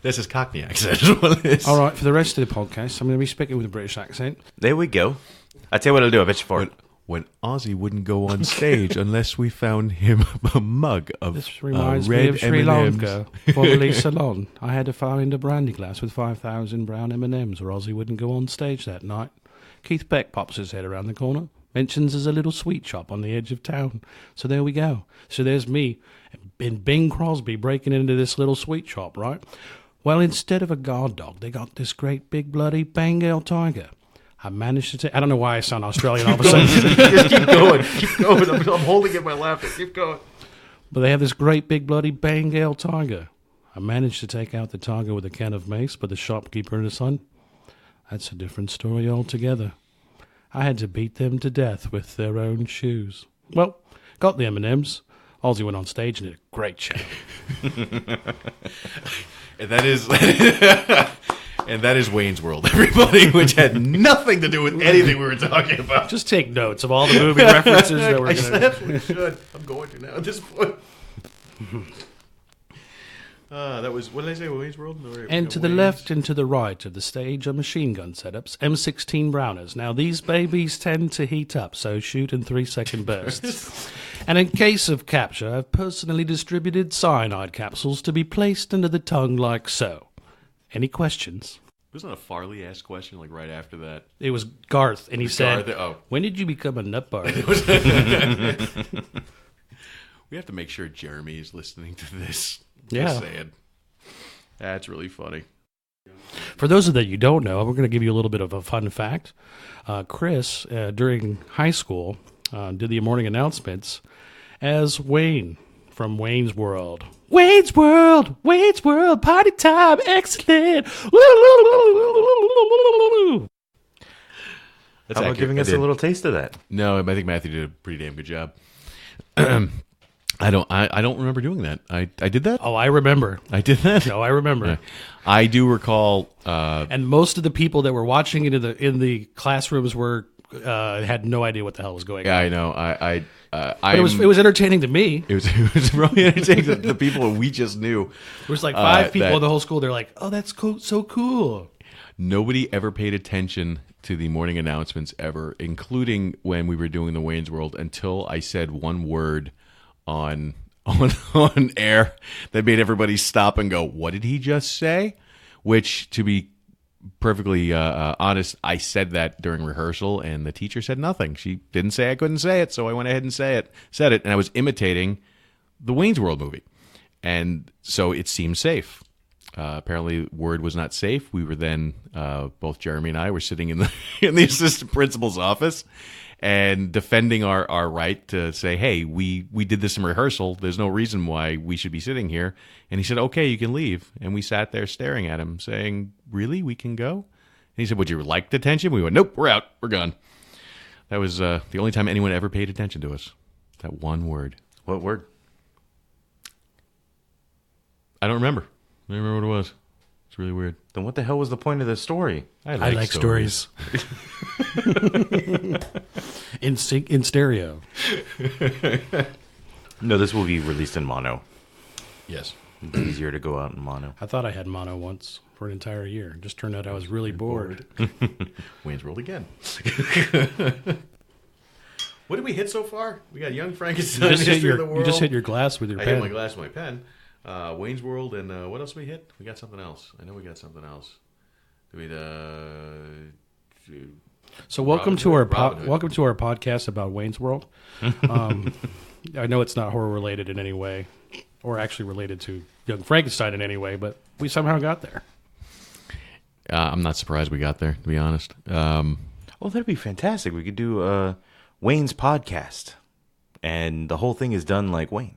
That's his Cockney accent. Is what it is. All right, for the rest of the podcast, I'm going to be speaking with a British accent. There we go. I tell you what I'll do. I bet you for it. When Ozzy wouldn't go on stage unless we found him a mug of This reminds red me of Sri M&Ms. Lanka, formerly Ceylon. I had to find a brandy glass with 5,000 brown M&Ms, or Ozzy wouldn't go on stage that night. Keith Beck pops his head around the corner, mentions there's a little sweet shop on the edge of town. So there we go. So there's me and Bing Crosby breaking into this little sweet shop, right? Well, instead of a guard dog, they got this great big bloody Bengal tiger. I managed to take... I don't know why I sound Australian all of a sudden. Just keep going. Keep going. I'm holding in my laughter. Keep going. But they have this great big bloody Bengal tiger. I managed to take out the tiger with a can of mace, but the shopkeeper and his son, that's a different story altogether. I had to beat them to death with their own shoes. Well, got the M&Ms. Ozzy went on stage and did a great show. And that is and that is Wayne's World, everybody, which had nothing to do with anything we were talking about. Just take notes of all the movie references that we're I going to... definitely should. I'm going to now at this point. That was, what did I say, Wayne's World? And to the left and to the right of the stage are machine gun setups, M16 Browners. Now, these babies tend to heat up, so shoot in 3-second bursts. And in case of capture, I've personally distributed cyanide capsules to be placed under the tongue like so. Any questions? Wasn't a Farley-asked question like right after that? It was Garth, and he said, Garth, oh. when did you become a nut bar? We have to make sure Jeremy is listening to this. Yeah. Just saying. That's really funny. For those of that you don't know, we're going to give you a little bit of a fun fact. Chris, during high school, did the morning announcements as Wayne from Wayne's World. Wayne's World! Wayne's World! Party time! Excellent! That's How about accurate. giving I us a did. little taste of that? No, I think Matthew did a pretty damn good job. I don't remember doing that. I did that? Oh, I remember. I did that? No, I remember. I do recall And most of the people that were watching it in the classrooms were had no idea what the hell was going on. yeah, I know. But it was entertaining to me. It was really entertaining. The people we just knew. There was like 5 people that- in the whole school. They're like, "Oh, that's cool, so cool." Nobody ever paid attention to the morning announcements ever, including when we were doing the Wayne's World, until I said one word on air that made everybody stop and go, "What did he just say?" Which, to be perfectly honest, I said that during rehearsal, and the teacher said nothing. She didn't say I couldn't say it, so I went ahead and said it, and I was imitating the Wayne's World movie, and so it seemed safe. Apparently, word was not safe. We were then both Jeremy and I were sitting in the assistant principal's office and defending our right to say, "Hey, we did this in rehearsal. There's no reason why we should be sitting here." And he said, "Okay, you can leave." And we sat there staring at him, saying, "Really, we can go?" And he said, "Would you like detention?" We went, "Nope, we're out. We're gone." That was the only time anyone ever paid attention to us. That one word. What word? I don't remember. I don't remember what it was. It's really weird. Then what the hell was the point of the story? I like stories. in stereo. No, this will be released in mono. Yes. It's easier to go out in mono. I thought I had mono once for an entire year. It just turned out I was really bored. Wayne's World again. What did we hit so far? We got Young Frankenstein, History of the World. You just hit your glass with your I pen. hit my glass with my pen. Wayne's World, and what else we hit? We got something else. I know we got something else. So welcome to our Robin Hood. welcome to our podcast about Wayne's World. I know it's not horror related in any way, or actually related to Young Frankenstein in any way, but we somehow got there. I'm not surprised we got there, to be honest. Oh, that'd be fantastic. We could do Wayne's podcast, and the whole thing is done like Wayne.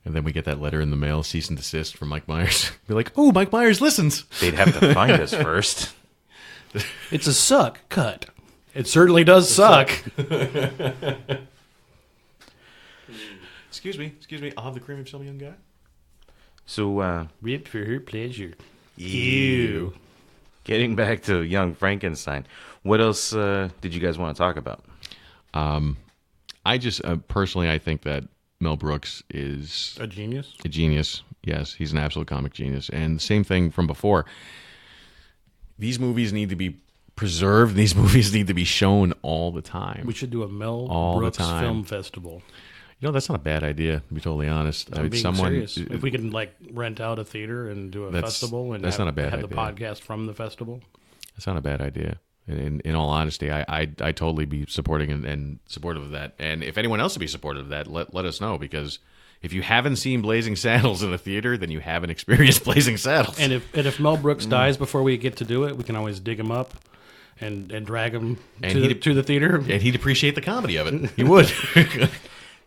And then we get that letter in the mail, cease and desist from Mike Myers. Be like, oh, Mike Myers listens. They'd have to find us first. It's a suck cut. It certainly does suck. Excuse me. I'll have the cream of some young guy. So, Rip for her pleasure. Ew. getting back to Young Frankenstein, what else did you guys want to talk about? I just personally, I think that Mel Brooks is A genius? a genius. Yes, he's an absolute comic genius. And the same thing from before. These movies need to be preserved. These movies need to be shown all the time. We should do a Mel All the Brooks time. Film Festival. You know, that's not a bad idea, to be totally honest. I'm being serious. If we can rent out a theater and do a festival and that's not a bad have the idea. podcast from the festival. That's not a bad idea. In all honesty, I'd totally be supporting and supportive of that. And if anyone else would be supportive of that, let us know, because if you haven't seen Blazing Saddles in a theater, then you haven't experienced Blazing Saddles. And if Mel Brooks dies before we get to do it, we can always dig him up and drag him to the theater. And he'd appreciate the comedy of it. He would.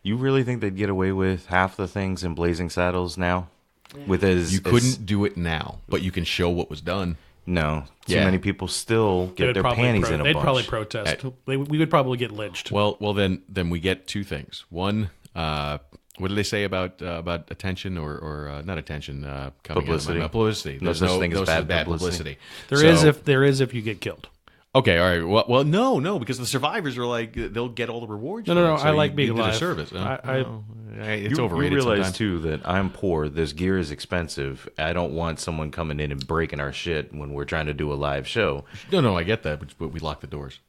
You really think they'd get away with half the things in Blazing Saddles now? You couldn't do it now, but you can show what was done. No. Too Yeah. many people still get They'd their probably panties in a They'd bunch. probably protest. We would probably get lynched. Well, then we get two things. One, what do they say about attention or not attention? Coming Publicity. Publicity. No such thing as bad publicity. There is if you get killed. Okay, all right. Well, no, because the survivors are like they'll get all the rewards. No. from it, so I like you being did a alive. service. It's You overrated. realize sometimes. too that I'm poor. This gear is expensive. I don't want someone coming in and breaking our shit when we're trying to do a live show. No, I get that, but we lock the doors.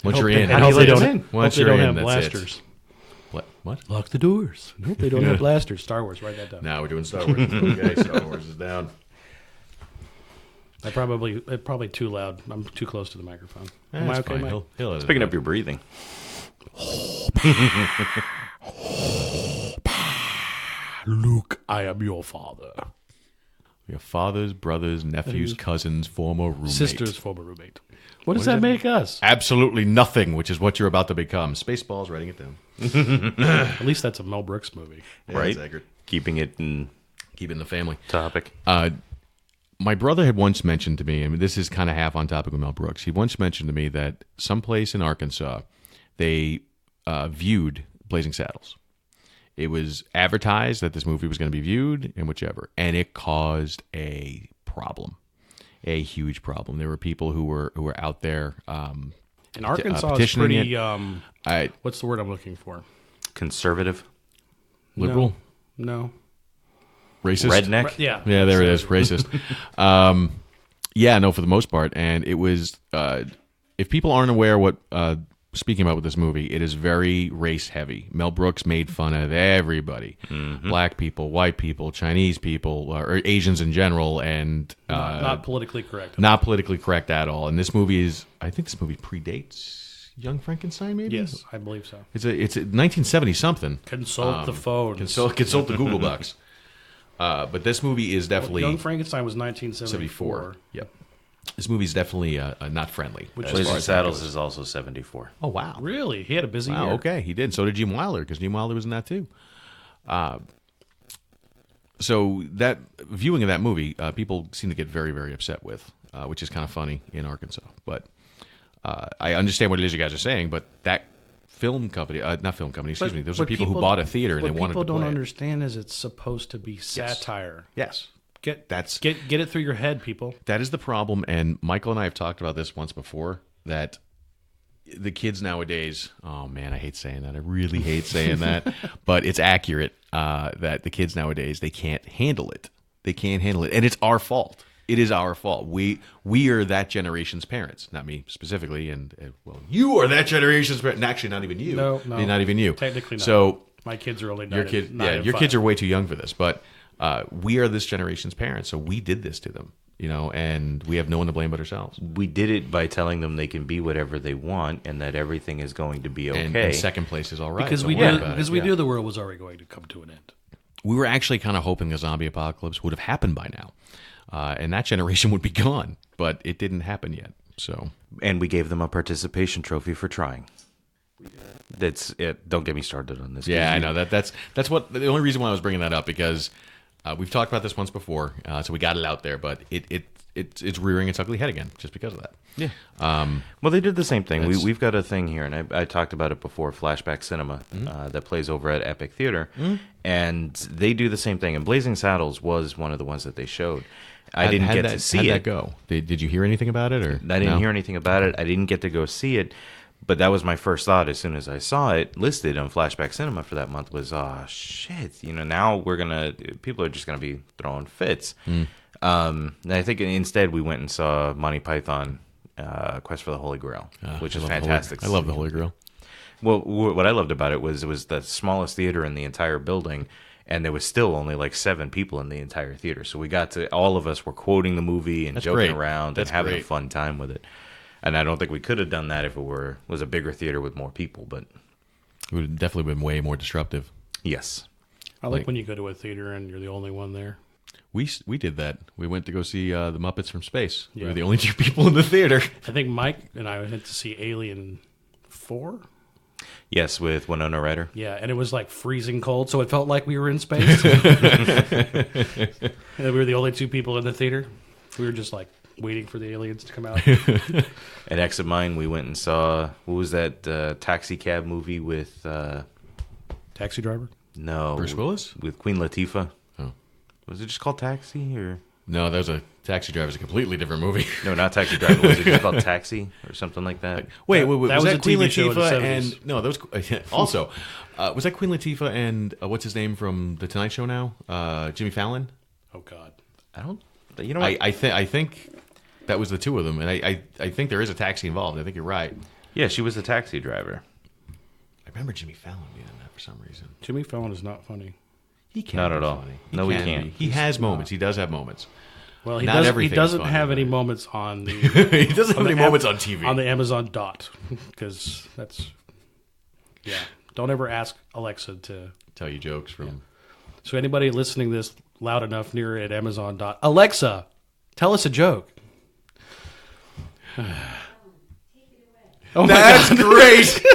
Once you're Hope in, they- how do you hope let they us don't- in? hope Once they you're don't in, have that's it. blasters. What? Lock the doors. Nope, they don't have blasters. Star Wars, write that down. Now we're doing Star Wars. Okay, Star Wars is down. Probably too loud. I'm too close to the microphone. Am I That's okay, fine. Mike? He'll edit It's picking it up your breathing. Luke, I am your father. Your fathers, brothers, nephews, cousins, former roommate. Sister's former roommate. What does that make us? Absolutely nothing, which is what you're about to become. Spaceballs, writing it down. At least that's a Mel Brooks movie. Right? Exactly. Keeping it in Keep it in the family. topic. My brother had once mentioned to me, I mean, this is kind of half on topic with Mel Brooks. He once mentioned to me that someplace in Arkansas, they viewed Blazing Saddles. It was advertised that this movie was going to be viewed and whichever, and it caused a problem, a huge problem. There were people who were out there. And Arkansas is petitioning pretty. it. What's the word I'm looking for? Conservative. Liberal, No. racist, Redneck. Yeah. Yeah, there it is. Racist. Yeah, no, for the most part. And it was, if people aren't aware what, speaking about with this movie, it is very race heavy. Mel Brooks made fun of everybody. Black people, white people, Chinese people, or Asians in general, and Not politically correct. not politically correct at all. And this movie is, I think this movie predates Young Frankenstein, maybe? Yes, I believe so. It's 1970 something. Consult the phone. Consult the Google Docs. But this movie is definitely Young Frankenstein was 1974. 74. Yep. This movie is definitely not friendly. Which as is far Blazing as that Saddles goes. is also 74. Oh, wow. Really? He had a busy Wow, year. okay. He did. So did Gene Wilder, because Gene Wilder was in that too. So that viewing of that movie, people seem to get very, very upset with, which is kind of funny in Arkansas. But I understand what it is you guys are saying, but that film company, not film company, excuse me, those are But people who bought a theater and they wanted to What people don't play it. understand is it's supposed to be satire. Yes. Get it through your head, people. That is the problem, and Michael and I have talked about this once before, that the kids nowadays, oh man, I hate saying that. I really hate saying that, but it's accurate that the kids nowadays, they can't handle it. They can't handle it, and it's our fault. It is our fault. We are that generation's parents, not me specifically, and well, you are that generation's parents. Actually, not even you. No, not even you. Technically, not. So my kids are only your kids are way too young for this, but we are this generation's parents, so we did this to them, and we have no one to blame but ourselves. We did it by telling them they can be whatever they want and that everything is going to be okay. And second place is all right. Because we knew the world was already going to come to an end. We were actually kind of hoping a zombie apocalypse would have happened by now, and that generation would be gone, but it didn't happen yet. So, and we gave them a participation trophy for trying. That's it. Don't get me started on this. Yeah, I know that's what the only reason why I was bringing that up, because we've talked about this once before, so we got it out there, but it's rearing its ugly head again just because of that. Yeah. Well, they did the same thing. We've got a thing here, and I talked about it before, Flashback Cinema, that plays over at Epic Theater, and they do the same thing. And Blazing Saddles was one of the ones that they showed. I didn't get to see it. How'd that go? Did you hear anything about it? Or I didn't hear anything about it. I didn't get to go see it. But that was my first thought as soon as I saw it listed on Flashback Cinema for that month was, oh, shit. Now people are just going to be throwing fits. And I think instead we went and saw Monty Python, Quest for the Holy Grail, which is fantastic. I love the Holy Grail. Well, what I loved about it was the smallest theater in the entire building, and there was still only like 7 people in the entire theater. So all of us were quoting the movie and joking around and having a fun time with it. And I don't think we could have done that if it was a bigger theater with more people, but it would have definitely been way more disruptive. Yes. I like when you go to a theater and you're the only one there. We did that. We went to go see the Muppets from Space. Yeah. We were the only 2 people in the theater. I think Mike and I went to see Alien 4. Yes, with Winona Ryder. Yeah, and it was like freezing cold, so it felt like we were in space. And we were the only 2 people in the theater. We were just like waiting for the aliens to come out. An ex of mine, we went and saw, what was that taxi cab movie with... Taxi Driver? No. Bruce Willis? With Queen Latifah. Oh. Was it just called Taxi? Or no, that was a Taxi Driver. Is a completely different movie. No, not Taxi Driver. Was it just called Taxi or something like that? Wait, was that a Queen TV show in the Latifah 70s. and... No, that was... Also, was that Queen Latifah and... what's his name from The Tonight Show now? Jimmy Fallon? Oh, God. I don't... You know what? I think that was the 2 of them, and I think there is a taxi involved. I think you're right. Yeah, she was a taxi driver. I remember Jimmy Fallon being in that for some reason. Jimmy Fallon is not funny. He can't Not be at all. funny. No, he can't. He has moments. He does have moments. Well, he Not doesn't. He everything's doesn't funny, have any but- moments on the. He doesn't have any moments on TV. On the Amazon dot, because that's. Yeah, don't ever ask Alexa to tell you jokes from... Yeah. So anybody listening to this loud enough near at Amazon dot, Alexa, tell us a joke. Oh, that's great.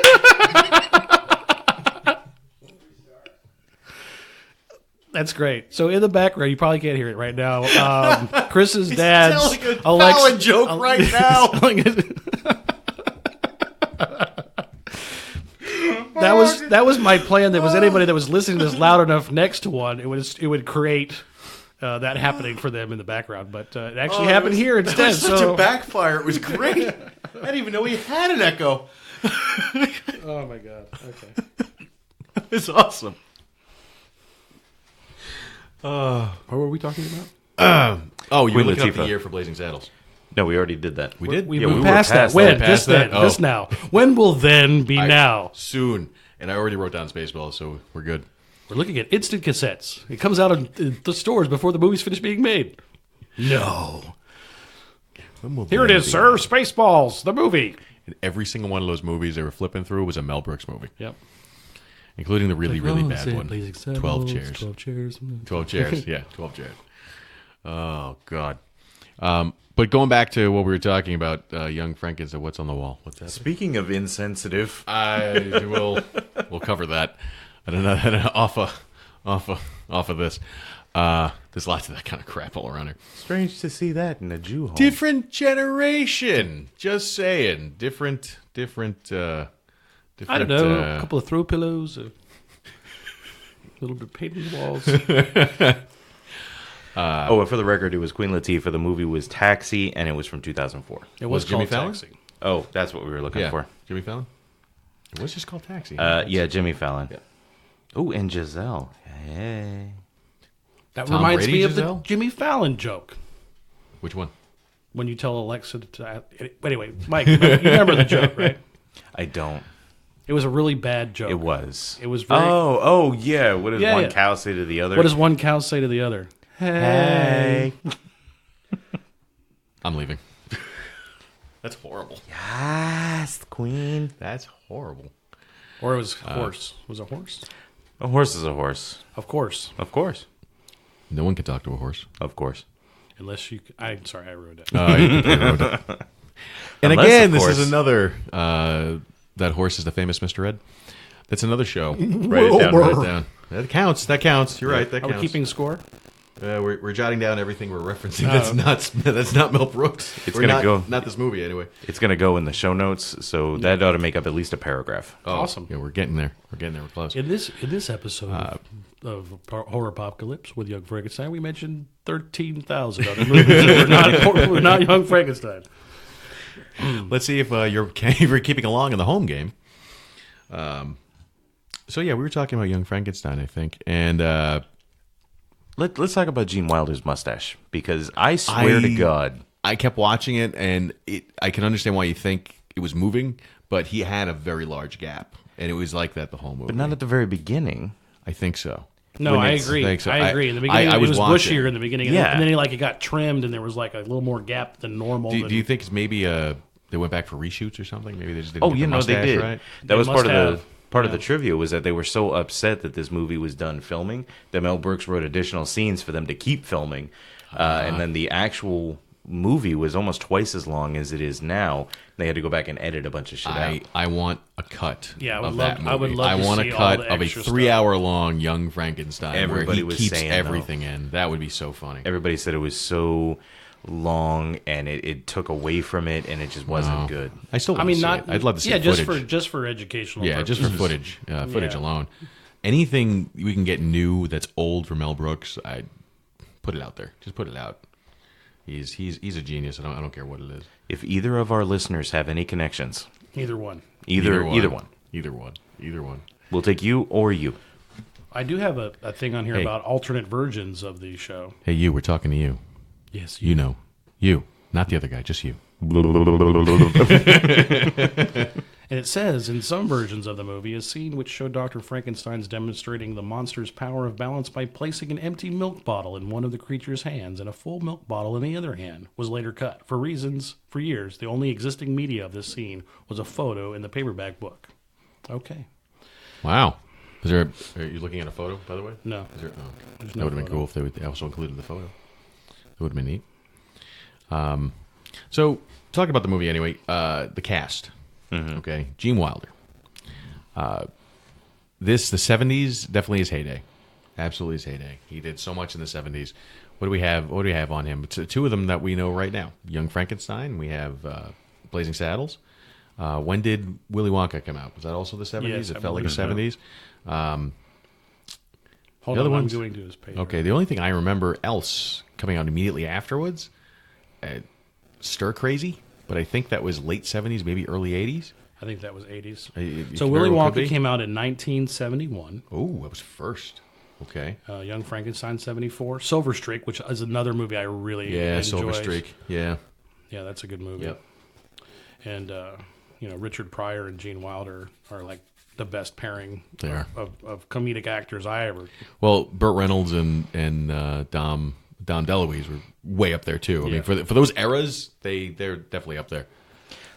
That's great. So in the background, you probably can't hear it right now. Chris's dad's telling a Fallon joke right now. That was my plan. That was anybody that was listening to this loud enough next to one, it would create that happening for them in the background. But it actually happened here instead. That was such so a backfire. It was great. I didn't even know he had an echo. oh my god. Okay. It's awesome. What were we talking about? You were looking up Latifah. the year for Blazing Saddles. No, we already did that. We did? We Yeah, moved we were past that. past When? that. Just Past then. that? Oh. Just now. When will then be now? Soon. And I already wrote down Spaceballs, so we're good. We're looking at instant cassettes. It comes out in the stores before the movie's finished being made. No. Here it is, sir. Spaceballs, the movie. And every single one of those movies they were flipping through was a Mel Brooks movie. Yep. Including the really, really bad one. 12 chairs. 12 chairs. 12 chairs. Yeah, 12 chairs. Oh, God. But going back to what we were talking about, Young Frankenstein, what's on the wall? What's that? Speaking of insensitive, We'll cover that off of this. There's lots of that kind of crap all around here. strange to see that in a Jew home. Different generation. Just saying. Different. I don't know. A couple of throw pillows. A little bit of paint on the walls. and for the record, it was Queen Latifah. The movie was Taxi, and it was from 2004. It was Jimmy called Fallon? Taxi. Oh, that's what we were looking for. Jimmy Fallon? It was just called Taxi. Yeah, Jimmy Fallon. Yeah. Oh, and Giselle. Hey. That Tom reminds Brady, me of Giselle? the Jimmy Fallon joke. Which one? When you tell Alexa to... Anyway, Mike, you remember the joke, right? I don't. It was a really bad joke. It was. It was very... Oh, yeah. What does Yeah, one yeah. cow say to the other? What does one cow say to the other? Hey. I'm leaving. That's horrible. Yes, Queen. That's horrible. Or it was horse. Was it horse? A horse is a horse. Of course. Of course. No one can talk to a horse. Of course. Unless you... I'm sorry, I ruined it. You completely ruined it. And Unless, again, of this course- is another. That horse is the famous Mr. Ed. That's another show. Write it down. Write it down. That counts. That counts. You're right. That Are we counts. keeping score? We're jotting down everything we're referencing. That's not Mel Brooks. It's Or gonna not, go- Not this movie, anyway. It's going to go in the show notes, so that ought to make up at least a paragraph. Oh, Awesome. Yeah, we're getting there. We're close. In this episode of Horror Apocalypse with Young Frankenstein, we mentioned 13,000 other movies that were not Young Frankenstein. Let's see if you're keeping along in the home game. So yeah, we were talking about Young Frankenstein, I think, and Let's talk about Gene Wilder's mustache, because I swear to God, I kept watching it, and I can understand why you think it was moving, but he had a very large gap, and it was like that the whole movie. but not at the very beginning. I think so. No, When I it's- agree. thanks. I agree. In the I beginning, it was was watching. bushier in the beginning, Yeah. and then it got trimmed, and there was like a little more gap than normal. Do you think it's maybe they went back for reshoots or something? Maybe they just didn't Oh, get you the know they mustache did. right. That They was part must of have. the trivia was that they were so upset that this movie was done filming that Mel Brooks wrote additional scenes for them to keep filming, and then the actual movie was almost twice as long as it is now. They had to go back and edit a bunch of shit out. I want a cut. Yeah, I would of love- that movie. I would love to want see a all cut the of a extra stuff. 3-hour long Young Frankenstein Everybody where he was keeps saying, everything in. That would be so funny. Everybody said it was so long and it took away from it and it just wasn't Wow. good. I still. I Want mean, to see not. it. I'd love to see just footage. for educational. Yeah, just for purposes. footage Yeah. alone. Anything we can get new that's old from Mel Brooks, I'd put it out there. Just put it out. He's a genius. I don't care what it is. If either of our listeners have any connections, Either one. either one, Either one. we'll take you or you. I do have a thing on here Hey. about alternate versions of the show. Hey, you. We're talking to you. Yes, You know, you, not the other guy. Just you. And it says, in some versions of the movie, a scene which showed Dr. Frankenstein's demonstrating the monster's power of balance by placing an empty milk bottle in one of the creature's hands and a full milk bottle in the other hand was later cut. For years, the only existing media of this scene was a photo in the paperback book. Okay. Wow. Are you looking at a photo, by the way? No. Is there, There's that no would have been photo. cool if they would also included the photo. That would have been neat. So, talking about the movie anyway, the cast. Okay, Gene Wilder. The 70s definitely his heyday. Absolutely his heyday. He did so much in the 70s. What do we have on him? Two of them that we know right now. Young Frankenstein. We have Blazing Saddles. When did Willy Wonka come out? Was that also the 70s? Yes, it I felt like the believe 70s. Hold The other on, I'm ones- going to his page. Okay, the only thing I remember else coming out immediately afterwards, Stir Crazy, but I think that was late 70s, maybe early 80s. I think that was 80s. It So very Willy well could Wonka be. came out in 1971. Oh, that was first. Okay. Young Frankenstein 74. Silver Streak, which is another movie I really Yeah, enjoy. Silver Streak. Yeah. Yeah, that's a good movie. Yep. And Richard Pryor and Gene Wilder are like the best pairing They are. of comedic actors I ever. Well, Burt Reynolds and Dom DeLuise were way up there too. I Yeah. mean, for those eras, they're definitely up there.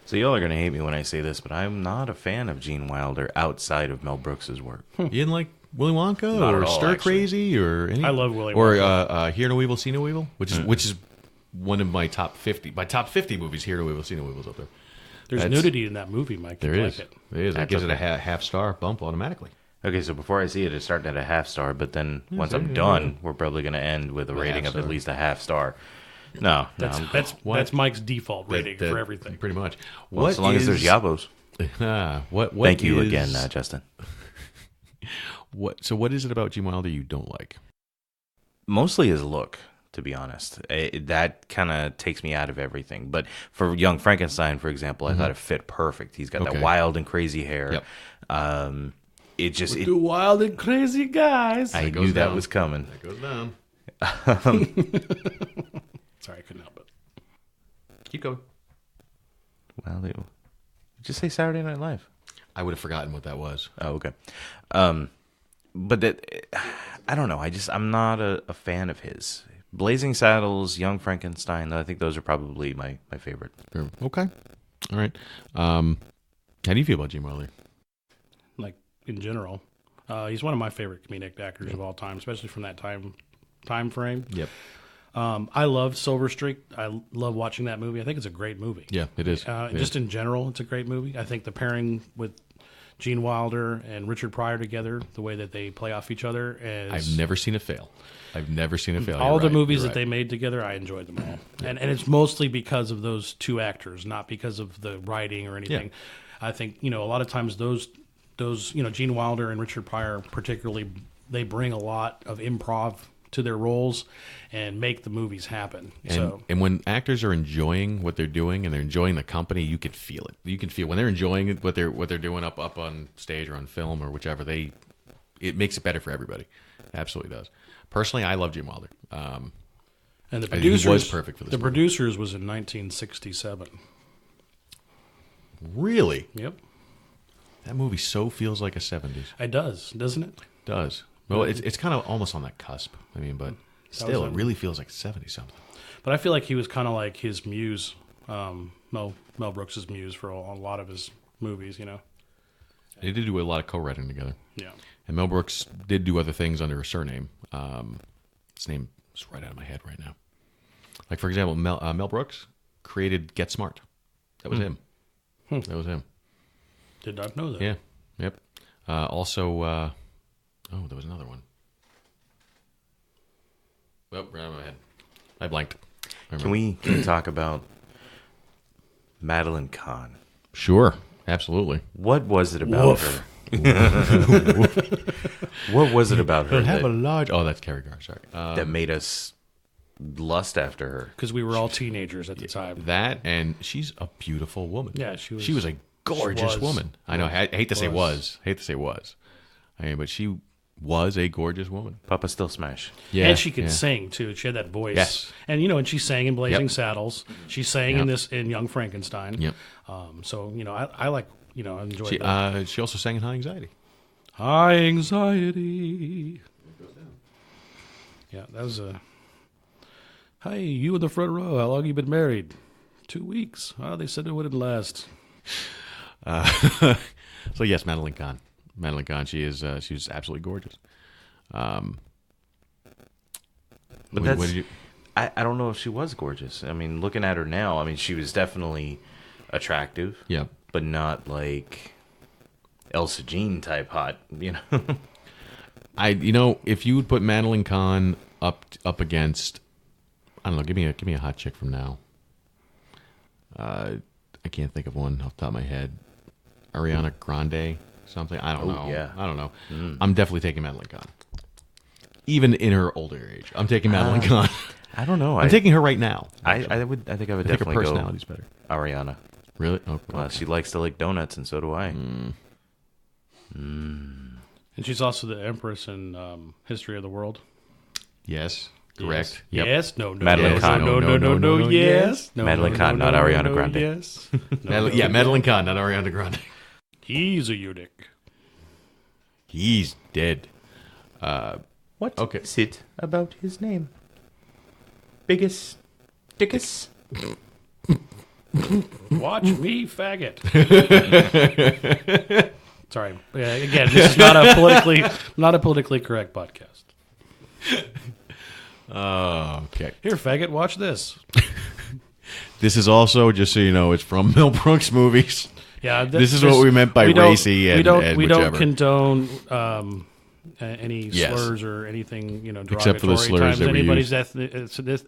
So y'all are going to hate me when I say this, but I'm not a fan of Gene Wilder outside of Mel Brooks' work. You didn't like Willy Wonka Not or at all, Stir actually. Crazy or any? I love Willy or Wonka. Hear No Evil, See No Evil, which is one of my top 50. My top 50 movies. Hear No Evil, See No Evil's up there. There's That's- nudity in that movie, Mike. There You'd is. Like it. There is. That That's gives it a okay. half star bump automatically. Okay, so before I see it, it's starting at a half star, but then once there I'm you done, we're probably going to end with a rating of half at star. least a half star. No, That's no. that's Mike's default rating for everything. Pretty much. Well, as long as there's Yabos. What Thank you is- again, Justin. So what is it about Gene Wilder you don't like? Mostly his look. to be honest. That kind of takes me out of everything. But for Young Frankenstein, for example, I thought it fit perfect. He's got that wild and crazy hair. Yep. It just The wild and crazy guys. I knew that was coming. That goes down. Sorry, I couldn't help it. Keep going. Well, just say Saturday Night Live. I would have forgotten what that was. Oh, okay. But that, I don't know. I'm not a fan of his. Blazing Saddles, Young Frankenstein. I think those are probably my favorite. Okay. All right. How do you feel about Gene Wilder? Like, in general, he's one of my favorite comedic actors of all time, especially from that time frame. Yep. I love Silver Streak. I love watching that movie. I think it's a great movie. Yeah, it is. Just in general, it's a great movie. I think the pairing with Gene Wilder and Richard Pryor together, the way that they play off each other, I've never seen it fail. All the movies that they made together, I enjoyed them all. And it's mostly because of those two actors, not because of the writing or anything. Yeah. I think, a lot of times those Gene Wilder and Richard Pryor particularly, they bring a lot of improv to their roles and make the movies happen. And when actors are enjoying what they're doing and they're enjoying the company, you can feel it. You can feel when they're enjoying what they're doing up on stage or on film or whichever. It makes it better for everybody. It absolutely does. Personally, I love Gene Wilder. And the producers, he was perfect for this. The producers was in 1967. Really? Yep. That movie so feels like a 70s. It does, doesn't it? It does. Well, it's kind of almost on that cusp. I mean, but still, it really feels like 70 something. But I feel like he was kind of like his muse, Mel Brooks's muse for a lot of his movies. They did do a lot of co-writing together. Yeah. And Mel Brooks did do other things under a surname. His name is right out of my head right now. Like, for example, Mel Brooks created Get Smart. That was him. That was him. Did not know that. Yeah. Yep. Also, there was another one. Well, right out of my head. I blanked. Can we talk about Madeline Kahn? Sure. Absolutely. What was it about her? What was it about her that's Carrie Gar, sorry. that made us lust after her? Because we were all teenagers at the time. That, and she's a beautiful woman. Yeah, she was. She was a gorgeous woman. I know. I hate to say was. I mean, but she was a gorgeous woman. Papa still smash. Yeah, and she could sing too. She had that voice. Yes. And and she sang in Blazing Saddles. She sang in Young Frankenstein. Yep. So I like I enjoyed She that. she also sang in High Anxiety. High Anxiety. Yeah, that was a. Hey, you in the front row. How long you been married? 2 weeks. Oh, they said it wouldn't last. So yes, Madeline Kahn. Madeline Kahn. She's absolutely gorgeous. But that's, I don't know if she was gorgeous. I mean, looking at her now, I mean, she was definitely attractive. Yeah. But not like Elsa Jean type hot, If you would put Madeline Kahn up against, I don't know, give me a hot chick from now. I can't think of one off the top of my head. Ariana Grande, something. I don't know. Yeah. I don't know. I'm definitely taking Madeline Kahn. Even in her older age, I'm taking Madeline Kahn. I don't know. I'm taking her right now. I think I would I think her definitely personality's go better. Ariana. Really? Oh, Well, she likes to lick donuts, and so do I. And she's also the Empress in History of the World. Yes. Correct. Yes. Yep. Yes. No. Madeline Kahn. No. Yes. No, Madeline Kahn, not Ariana Grande. Yes. Madeline Kahn, not Ariana Grande. He's a eunuch. He's dead. What Okay. is it about his name? Biggest Dickus? Watch me, faggot. Sorry. Again, this is not a politically correct podcast. Okay. Here, faggot, watch this. This is also, just so you know, it's from Mel Brooks movies. Yeah, This is what we meant by racy and we don't whichever. condone any Yes. slurs or anything, derogatory Except for the slurs times that we anybody's use.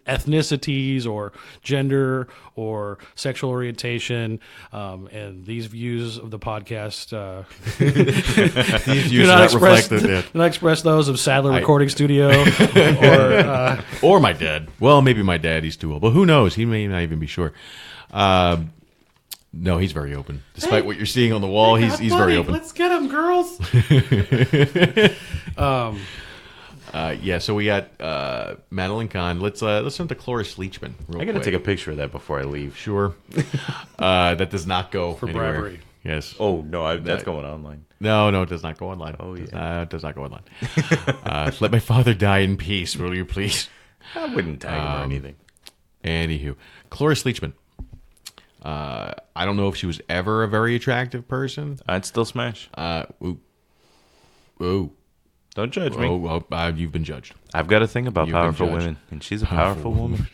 ethnicities or gender or sexual orientation. And these views of the podcast These do views not are not express reflected. Yeah. do not express those of Sadler Recording Studio or Or my dad. Well, maybe my dad. He's too old, but who knows? He may not even be sure. No, he's very open. Despite what you're seeing on the wall, he's very open. Let's get him, girls. Yeah, so we got Madeline Kahn. Let's turn to Cloris Leachman. Real I got to quick. take a picture of that before I leave. Sure. That does not go For anywhere. bribery. Yes. Oh, no, that's going online. No, it does not go online. Oh, It does not go online. Let my father die in peace, will you please? I wouldn't tag him or anything. Anywho, Cloris Leachman. I don't know if she was ever a very attractive person. I'd still smash. Ooh. Don't judge me. You've been judged. I've got a thing about You've been powerful judged. women, and she's a powerful woman.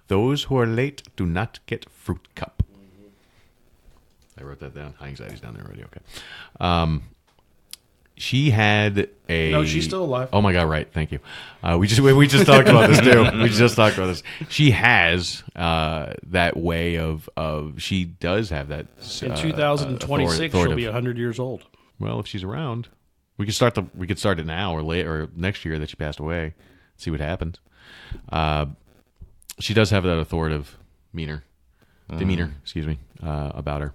Those who are late do not get fruit cup. I wrote that down. High anxiety's down there already. Okay. She had a. No, she's still alive. Oh my god! Right. Thank you. We just talked about this too. We just talked about this. She has that way of she does have that. In 2026, she'll be 100 years old. Well, if she's around, we could start it now or later or next year that she passed away. See what happens. She does have that authoritative demeanor. Excuse me, about her.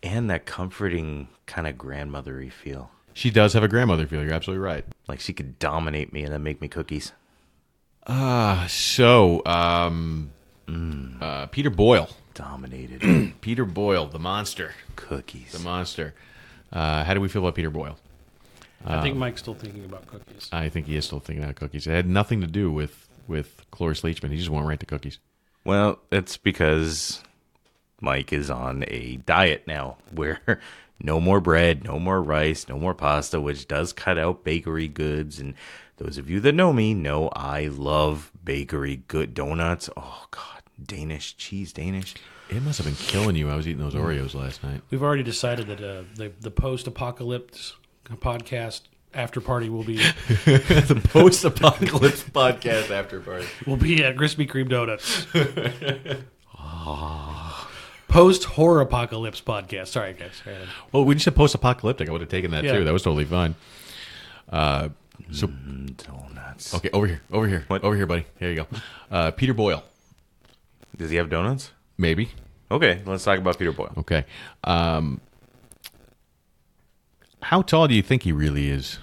And that comforting kind of grandmothery feel. She does have a grandmother feel. You're absolutely right. Like she could dominate me and then make me cookies. Peter Boyle. Dominated. Peter Boyle, the monster. Cookies. The monster. How do we feel about Peter Boyle? I think Mike's still thinking about cookies. I think he is still thinking about cookies. It had nothing to do with Cloris Leachman. He just went right to cookies. Well, it's because Mike is on a diet now where no more bread, no more rice, no more pasta, which does cut out bakery goods. And those of you that know me know I love bakery good donuts. Oh, God, Danish. It must have been killing you. I was eating those Oreos last night. We've already decided that the post-apocalypse podcast after party will be The post-apocalypse podcast after party. at Krispy Kreme Donuts. Post-horror apocalypse podcast. Sorry, guys. Well, when you said post-apocalyptic, I would have taken that Yeah. too. That was totally fine. So Donuts. okay, over here, What? over here, buddy. Here you go. Peter Boyle, Does he have donuts? maybe. Okay, let's talk about Peter Boyle. Okay. How tall do you think he really is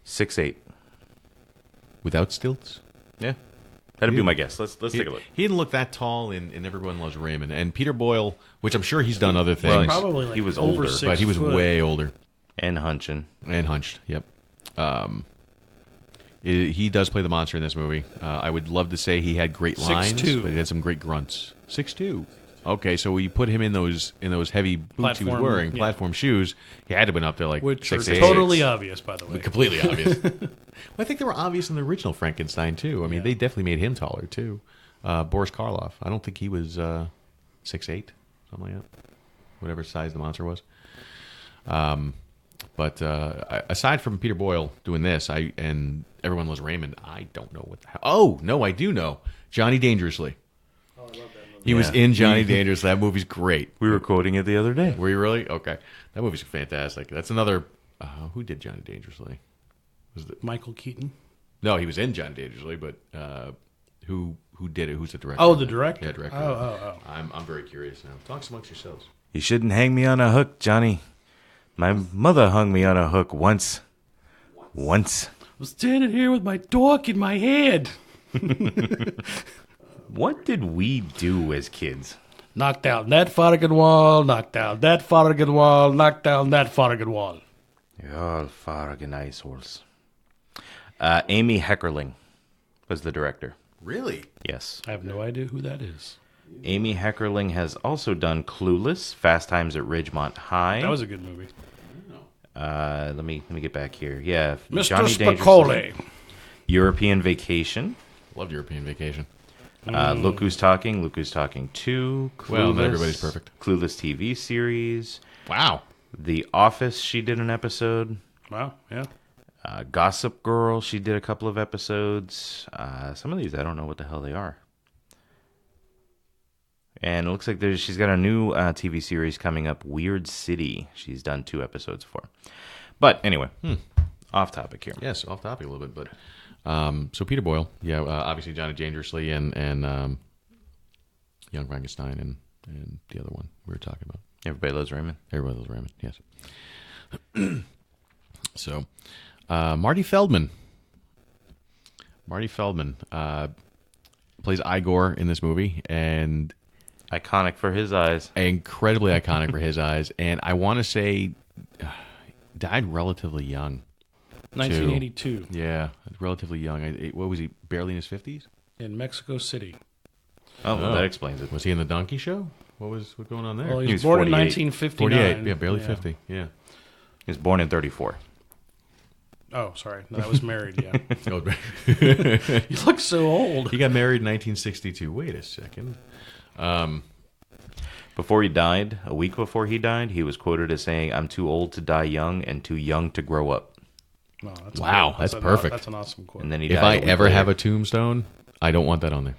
6'8". without stilts? Yeah. That'd be my guess. Let's take a look. He didn't look that tall in Everyone Loves Raymond. And Peter Boyle, which I'm sure he's done other Well, things, Probably like He was over older, 6 but he was foot. way older And hunching. and hunched. Yep. He does play the monster in this movie. I would love to say he had great lines, 6'2". but he had some great grunts. 6'2". Okay, so we put him in those heavy boots he was Platform, wearing, yeah. platform shoes. He had to have been up there like Which are 6'8". totally obvious, by the way. Completely obvious. Well, I think they were obvious in the original Frankenstein too. I mean, they definitely made him taller too. Boris Karloff. I don't think he was 6'8", something like that. Whatever size the monster was. But aside from Peter Boyle doing this, and Everyone Loves Raymond, I don't know what the hell. Oh no, I do know. Johnny Dangerously. Oh, I love that movie. He was in Johnny Dangerously. That movie's great. We were quoting it the other day. Were you really? Okay, that movie's fantastic. That's another. Who did Johnny Dangerously? Was it? Michael Keaton. No, he was in Johnny Dangerously, but who did it? Who's the director? Oh, the director. Yeah, director. Oh. I'm very curious now. Talk amongst yourselves. You shouldn't hang me on a hook, Johnny. My mother hung me on a hook once. Once. I was standing here with my dork in my hand. What did we do as kids? Knock down that Farragut wall, knock down that Farragut wall, knock down that Farragut wall. You're all Farragut eyesores. Amy Heckerling was the director. Really? Yes. I have no idea who that is. Amy Heckerling has also done Clueless, Fast Times at Ridgemont High. That was a good movie. Let me get back here. Yeah, Mr. Johnny Spicoli. European Vacation. Loved European Vacation. Look Who's Talking. Look Who's Talking 2. Clueless, Well, not everybody's perfect. Clueless TV series. Wow. The Office. She did an episode. Wow, yeah. Gossip Girl, she did a couple of episodes. Some of these, I don't know what the hell they are. And it looks like she's got a new TV series coming up, Weird City. She's done 2 episodes for. But anyway, off topic here. Yes, off topic a little bit, but so Peter Boyle, obviously Johnny Dangerously and Young Frankenstein and the other one we were talking about. Everybody Loves Raymond. Everybody Loves Raymond. Yes. So, Marty Feldman. Marty Feldman plays Igor in this movie, and Iconic for his eyes. incredibly iconic for his eyes. And I want to say, died relatively young. 1982 Yeah, relatively young. What was he? Barely in his 50s? in Mexico City. Oh, well, that explains it. Was he in the Donkey Show? What's going on there? Well, he He was was born in 48. 1959. 48. Yeah, barely 50. Yeah. He was born in 34. Oh, sorry. No, I was married, yeah. Oh, You look so old. he got married in 1962. Wait a second. Before he died, a week before he died, he was quoted as saying, "I'm too old to die young and too young to grow up." No, that's Wow, good. that's an- perfect. That's an awesome quote. And then he If died I a week ever later. have a tombstone, I don't want that on there.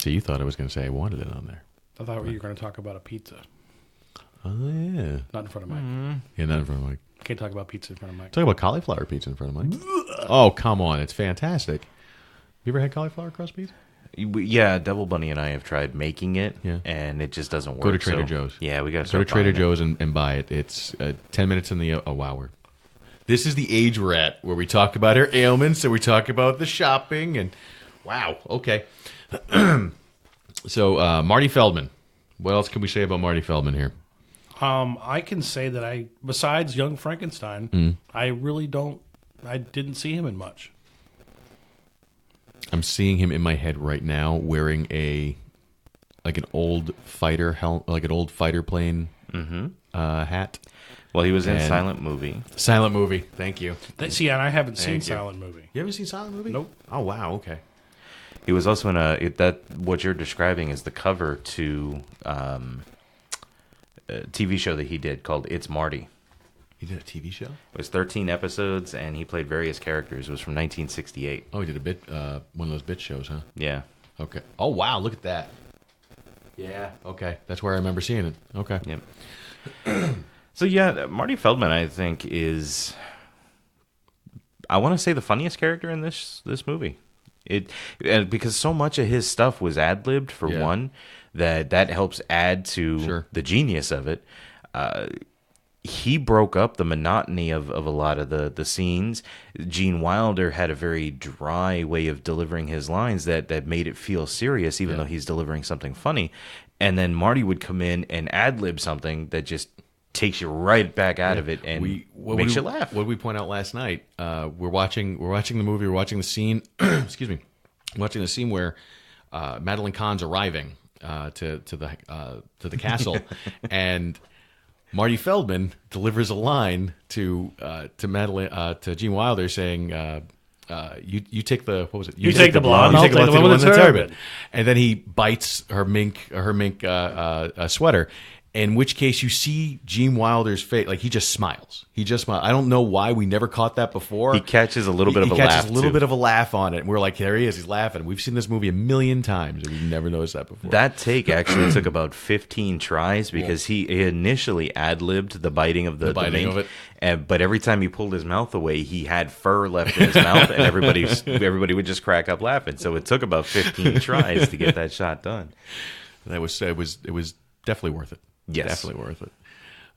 So you thought I was going to say I wanted it on there. I thought you were going to talk about a pizza. Oh, yeah. Not in front of Mike. Yeah, not in front of Mike. Can't talk about pizza in front of Mike. Talk about cauliflower pizza in front of Mike. Oh, come on. It's fantastic. You ever had cauliflower crust pizza? Yeah, Devil Bunny and I have tried making it, Yeah. and it just doesn't work. Go to Trader so- Joe's. Yeah, we got Go to Trader Joe's and buy it. It's 10 minutes in the hour. This is the age we're at where we talk about our ailments and we talk about the shopping and wow. Okay. So Marty Feldman. What else can we say about Marty Feldman here? I can say that besides Young Frankenstein, I didn't see him in much. I'm seeing him in my head right now wearing an old fighter like an old fighter plane hat. Well, he was in And- Silent Movie. Silent movie. Thank you. See, and I haven't seen Thank you. Silent Movie. You haven't seen Silent movie? Nope. Oh wow. Okay. He was also in what you're describing is the cover to a TV show that he did called It's Marty. He did a TV show. It was 13 episodes, and he played various characters. It was from 1968. Oh, he did a bit. One of those bit shows, huh? Yeah. Okay. Oh wow, look at that. Yeah. Okay, that's where I remember seeing it. Okay. Yep. So yeah, Marty Feldman, I think, is, I want to say, the funniest character in this movie. And because so much of his stuff was ad-libbed, for Yeah. one, that helps add to Sure. the genius of it. He broke up the monotony of a lot of the scenes. Gene Wilder had a very dry way of delivering his lines that made it feel serious, even though he's delivering something funny. And then Marty would come in and ad-lib something that just takes you right back out of it and makes you laugh. What did we point out last night? We're watching the movie. We're watching the scene. Excuse me. Watching the scene where Madeline Kahn's arriving to the castle, and Marty Feldman delivers a line to Madeline to Gene Wilder saying, "You take the what was it? You take the blonde, You I'll take take the one with the turban." And then he bites her mink sweater. In which case, you see Gene Wilder's face, like he just smiles. He just smiles. I don't know why we never caught that before. He catches a little bit of a He catches laugh, a little too. bit of a laugh on it, and we're like, there he is. He's laughing. We've seen this movie a million times, and we've never noticed that before. That take actually took about 15 tries because he initially ad-libbed the biting of the biting mink, of it. but every time he pulled his mouth away, he had fur left in his mouth, and everybody would just crack up laughing. So it took about 15 tries to get that shot done. That was it was definitely worth it. Yes. Definitely worth it.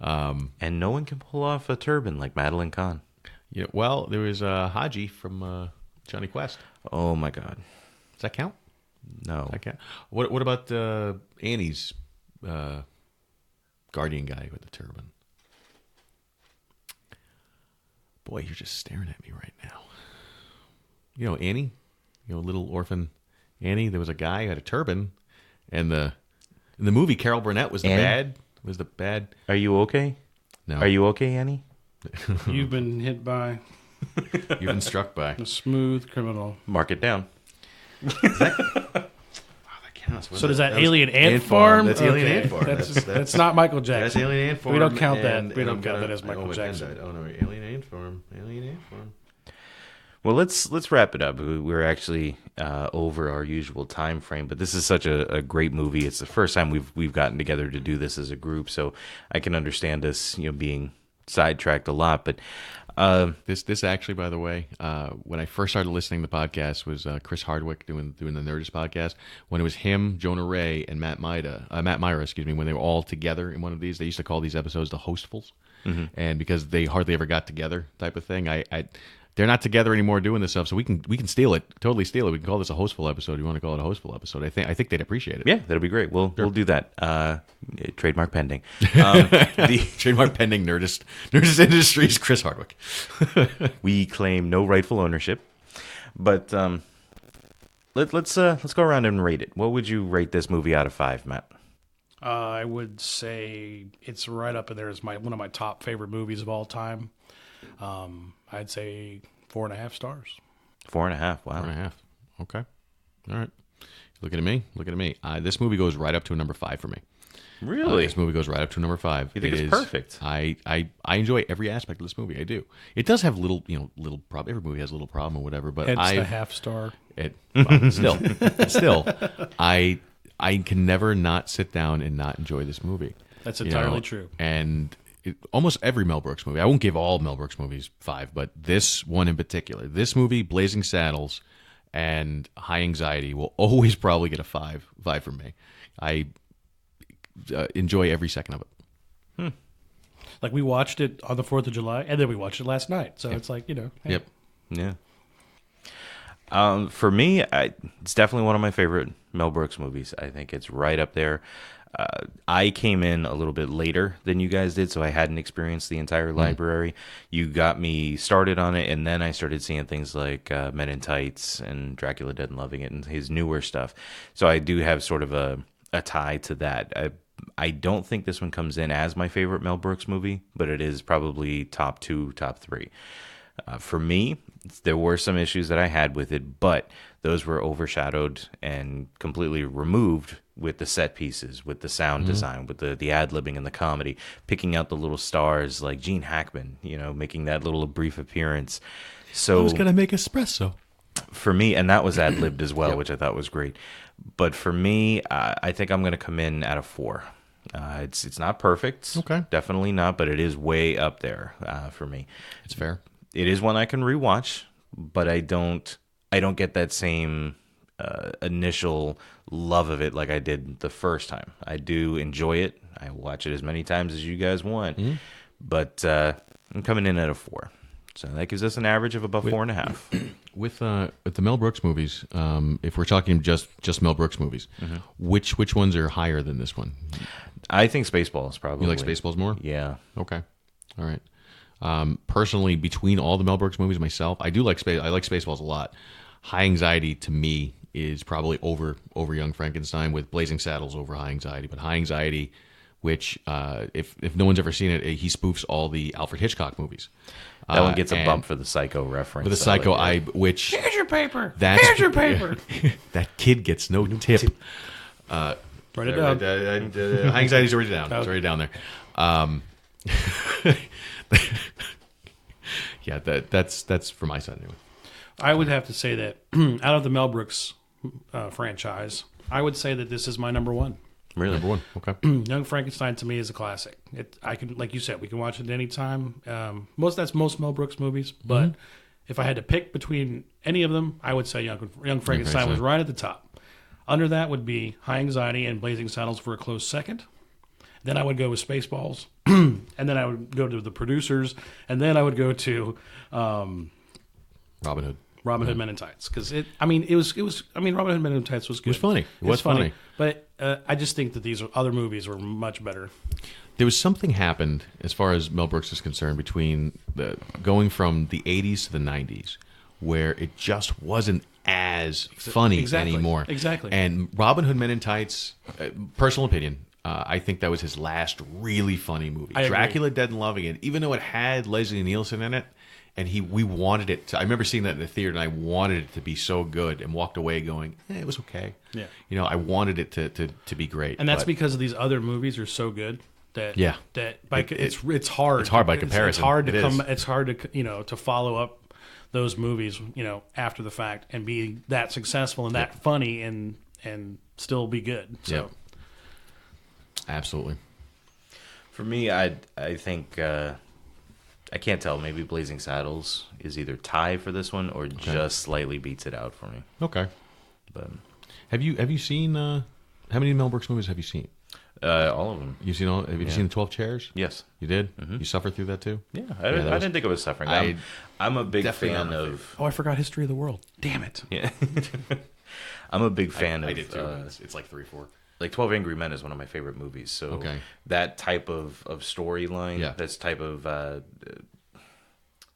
And no one can pull off a turban like Madeline Kahn. Yeah. Well, there was Haji from Johnny Quest. Oh my God, Does that count? no! Does that count? What about Annie's guardian guy with the turban? Boy, you're just staring at me right now. You know Annie, little orphan Annie. There was a guy who had a turban, and in the movie Carol Burnett was the Annie? bad. Are you okay? No, Are you okay, Annie? You've been hit by You've been struck by. a smooth criminal. Mark it down. Wow, that So does that Alien Ant Farm? That's Alien Okay. Ant Farm. That's not Michael Jackson. That's Alien Ant Farm. We don't count that. and We don't I'm count gonna- that as Michael my pen Jackson. died. Oh no, Alien Ant Farm. Alien Ant Farm. Well, let's wrap it up. We're actually over our usual time frame, but this is such a great movie. It's the first time we've gotten together to do this as a group, so I can understand us, being sidetracked a lot. But This actually, by the way, when I first started listening to the podcast was Chris Hardwick doing the Nerdist podcast. When it was him, Jonah Ray, and Matt Myra, when they were all together in one of these, they used to call these episodes the Hostfuls, and because they hardly ever got together, type of thing. They're not together anymore doing this stuff, so we can steal it, totally steal it. We can call this a Hostful episode. You want to call it a Hostful episode? I think they'd appreciate it. yeah, that'll be great. We'll do that. Trademark pending. The Trademark pending. Nerdist Industries. Chris Hardwick. We claim no rightful ownership, but let's go around and rate it. What would you rate this movie out of 5, Matt? I would say it's right up in there as one of my top favorite movies of all time. I'd say 4.5 stars. 4.5. Wow. 4.5. Okay. All right. Looking at me. This movie goes right up to a number 5 for me. Really? This movie goes right up to number 5. You think it's perfect? I enjoy every aspect of this movie. I do. It does have little problem. Every movie has a little problem or whatever, but Hence the half star. Still, I can never not sit down and not enjoy this movie. That's entirely true. And almost every Mel Brooks movie. I won't give all Mel Brooks movies 5, but this one in particular, this movie, Blazing Saddles, and High Anxiety will always probably get a 5 from me. I enjoy every second of it. Like we watched it on the 4th of July, and then we watched it last night. So it's like, hey. Yep. Yeah. For me, it's definitely one of my favorite Mel Brooks movies. I think it's right up there. I came in a little bit later than you guys did, so I hadn't experienced the entire library. You got me started on it, and then I started seeing things like Men in Tights and Dracula Dead and Loving It and his newer stuff. So I do have sort of a tie to that. I don't think this one comes in as my favorite Mel Brooks movie, but it is probably top 2, top 3. For me, there were some issues that I had with it, but those were overshadowed and completely removed with the set pieces, with the sound design, with the ad-libbing and the comedy, picking out the little stars like Gene Hackman, making that little brief appearance. So I was going to make espresso. For me, and that was ad-libbed as well, which I thought was great. But for me, I think I'm going to come in at a 4. It's not perfect. Okay. Definitely not, but it is way up there for me. It's fair. It is one I can rewatch, but I don't get that same initial love of it like I did the first time. I do enjoy it. I watch it as many times as you guys want, but I'm coming in at a 4. So that gives us an average of about 4.5. With the Mel Brooks movies, if we're talking just Mel Brooks movies, which ones are higher than this one? I think Spaceballs probably. You like Spaceballs more? Yeah. Okay. All right. Personally, between all the Mel Brooks movies myself, I like Spaceballs a lot. High Anxiety to me is probably over Young Frankenstein, with Blazing Saddles over High Anxiety. But High Anxiety, which if no one's ever seen it, he spoofs all the Alfred Hitchcock movies. That one gets a bump for the Psycho reference. For the Psycho, which Here's your paper. Here's your paper. that kid gets no tip. Write it down. High Anxiety's already down. It's already down there. Yeah, that's for my side anyway. I would have to say that out of the Mel Brooks franchise, I would say that this is my number 1. Really? Number 1. Okay. Young Frankenstein to me is a classic. I can, like you said, we can watch it at any time. That's most Mel Brooks movies, but if I had to pick between any of them, I would say Young Frankenstein was right at the top. Under that would be High Anxiety and Blazing Saddles for a close second. Then I would go with Spaceballs, and then I would go to The Producers, and then I would go to Robin Hood. Robin Hood Men in Tights, because Robin Hood Men in Tights was good. It was funny. It was funny. But I just think that these other movies were much better. There was something happened as far as Mel Brooks is concerned between going from the 80s to the 90s, where it just wasn't as funny anymore. Exactly. And Robin Hood Men in Tights, personal opinion, I think that was his last really funny movie. Dracula Dead and Loving It, even though it had Leslie Nielsen in it, And we wanted it to. I remember seeing that in the theater, and I wanted it to be so good, and walked away going, it was okay. Yeah. You know, I wanted it to be great, And that's but because these other movies are so good that it's hard. It's hard by comparison. It's hard to It is. It's hard to to follow up those movies after the fact and be that successful and that funny and still be good. So. Yep. Absolutely. For me, I think I can't tell. Maybe Blazing Saddles is either tie for this one or just slightly beats it out for me. Okay. But Have you seen how many Mel Brooks movies have you seen? all of them. You've seen all? Have you seen 12 Chairs? Yes. You did? You suffered through that too? Yeah, I didn't think it was suffering. I'm a big definitely fan not my of. Oh, I forgot History of the World. Damn it. Yeah. I'm a big fan of. I did too. It's like 3 or 4. Like 12 Angry Men is one of my favorite movies. So that type of storyline, this type of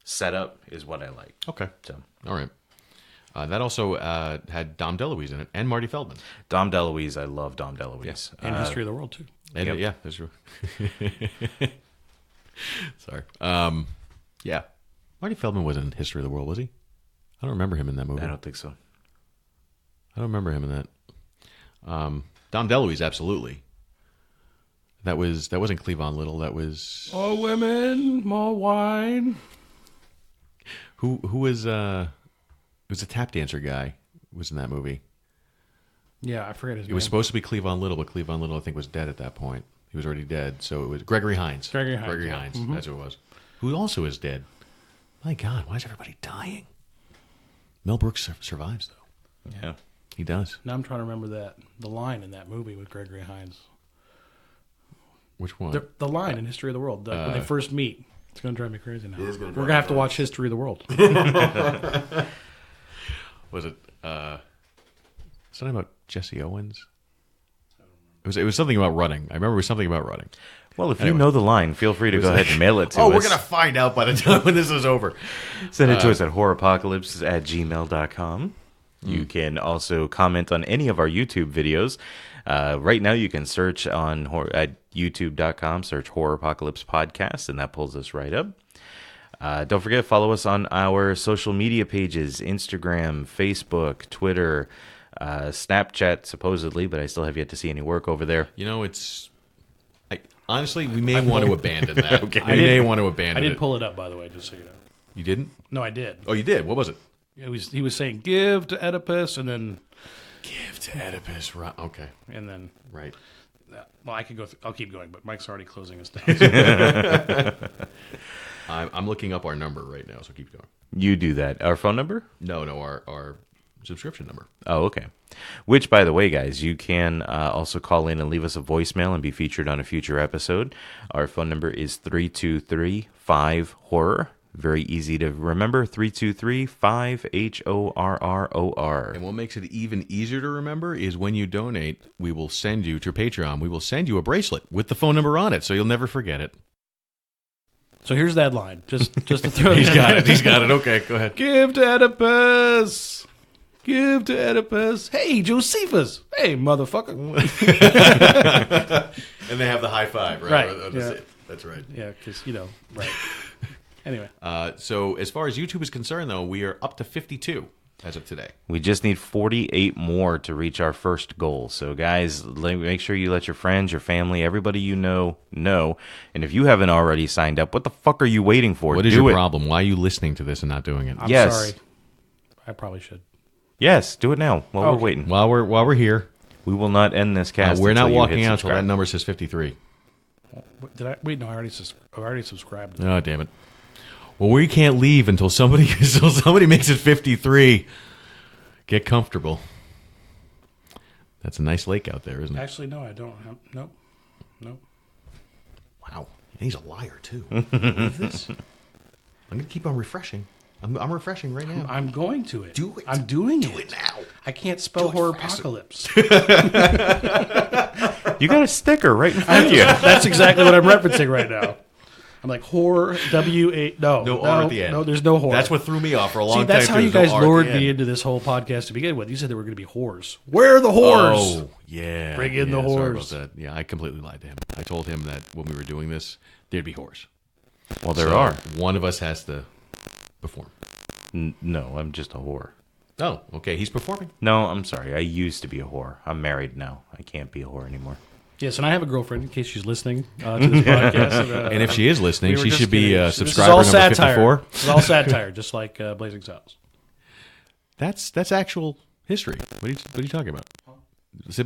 setup is what I like. Okay. So All right. That also had Dom DeLuise in it and Marty Feldman. Dom DeLuise, I love Dom DeLuise. And History of the World, too. And, Yep. Yeah, that's true. Sorry. Yeah. Marty Feldman was in History of the World, was he? I don't remember him in that movie. I don't think so. I don't remember him in that. Dom DeLuise, absolutely. That wasn't Cleavon Little. That was More women, more wine. who was it was a tap dancer guy who was in that movie. Yeah, I forget his name. It was supposed to be Cleavon Little, but Cleavon Little I think was dead at that point. He was already dead, so it was Gregory Hines. Gregory Hines, yeah. That's who it was. Who also is dead. My God, why is everybody dying? Mel Brooks survives though. Yeah. He does. Now I'm trying to remember the line in that movie with Gregory Hines. Which one? The line in History of the World, when they first meet. It's going to drive me crazy now. We're going drive to have to watch History of the World. Was it something about Jesse Owens? It was something about running. I remember it was something about running. Well, if you know the line, feel free to go ahead and mail it to us. We're gonna find out by the time when this is over. Send it to us at horropocalypse@gmail.com. You can also comment on any of our YouTube videos. Right now, you can search on at youtube.com, search Horror Apocalypse Podcast, and that pulls us right up. Don't forget, follow us on our social media pages, Instagram, Facebook, Twitter, Snapchat, supposedly, but I still have yet to see any work over there. You know, honestly, we may want to abandon that. We may want to abandon I it. did pull it up, by the way, just so you know. You didn't? No, I did. Oh, you did? What was it? He was saying, give to Oedipus, and then... Give to Oedipus. Right. Okay. And then... Right. Well, I could go. I'll keep going, but Mike's already closing us down. I'm looking up our number right now, so keep going. You do that. Our phone number? No, our subscription number. Oh, okay. Which, by the way, guys, you can also call in and leave us a voicemail and be featured on a future episode. Our phone number is 323-5-HORROR. Very easy to remember, 323-5-HORROR. And what makes it even easier to remember is when you donate, we will send you to Patreon. We will send you a bracelet with the phone number on it, so you'll never forget it. So here's that line. Just to throw He's got it. He's got it. Okay, go ahead. Give to Oedipus. Give to Oedipus. Hey, Josephus. Hey, motherfucker. And they have the high five, right? Right, yeah. That's right. Yeah, because, right. Anyway. So as far as YouTube is concerned, though, we are up to 52 as of today. We just need 48 more to reach our first goal. So, guys, make sure you let your friends, your family, everybody you know. And if you haven't already signed up, what the fuck are you waiting for? What is your problem? Why are you listening to this and not doing it? I'm Yes. sorry. I probably should. Yes, do it now while we're waiting. While we're here, We will not end this cast. we're not until you walking hit out until that subscribe. number says 53. Did I? Wait, no, I already subscribed. Oh, damn it. Well, we can't leave until somebody makes it 53. Get comfortable. That's a nice lake out there, isn't it? Actually, no, I don't. Nope. Wow. And he's a liar, too. Believe this? I'm going to keep on refreshing. I'm refreshing right now. I'm going to it. Do it. I'm doing it. Do it now. I can't spell horror apocalypse. You got a sticker right in front of you. That's exactly what I'm referencing right now. I'm like horror W-A. No R at the end. No, there's no horror. That's what threw me off for a long time. See, that's how you There's guys no R at lured the me end. into this whole podcast to begin with. You said there were going to be whores. Where are the whores? Oh, yeah. Bring in the sorry whores. about that. Yeah, I completely lied to him. I told him that when we were doing this, there'd be whores. Well, there So are. One of us has to perform? No, I'm just a whore. Oh, okay. He's performing. No, I'm sorry. I used to be a whore. I'm married now. I can't be a whore anymore. Yes, and I have a girlfriend in case she's listening to this podcast. And if she is listening, we were she just should be kidding. subscriber This is all number satire. 54. This is all satire, just like Blazing Saddles. That's actual history. What are you talking about?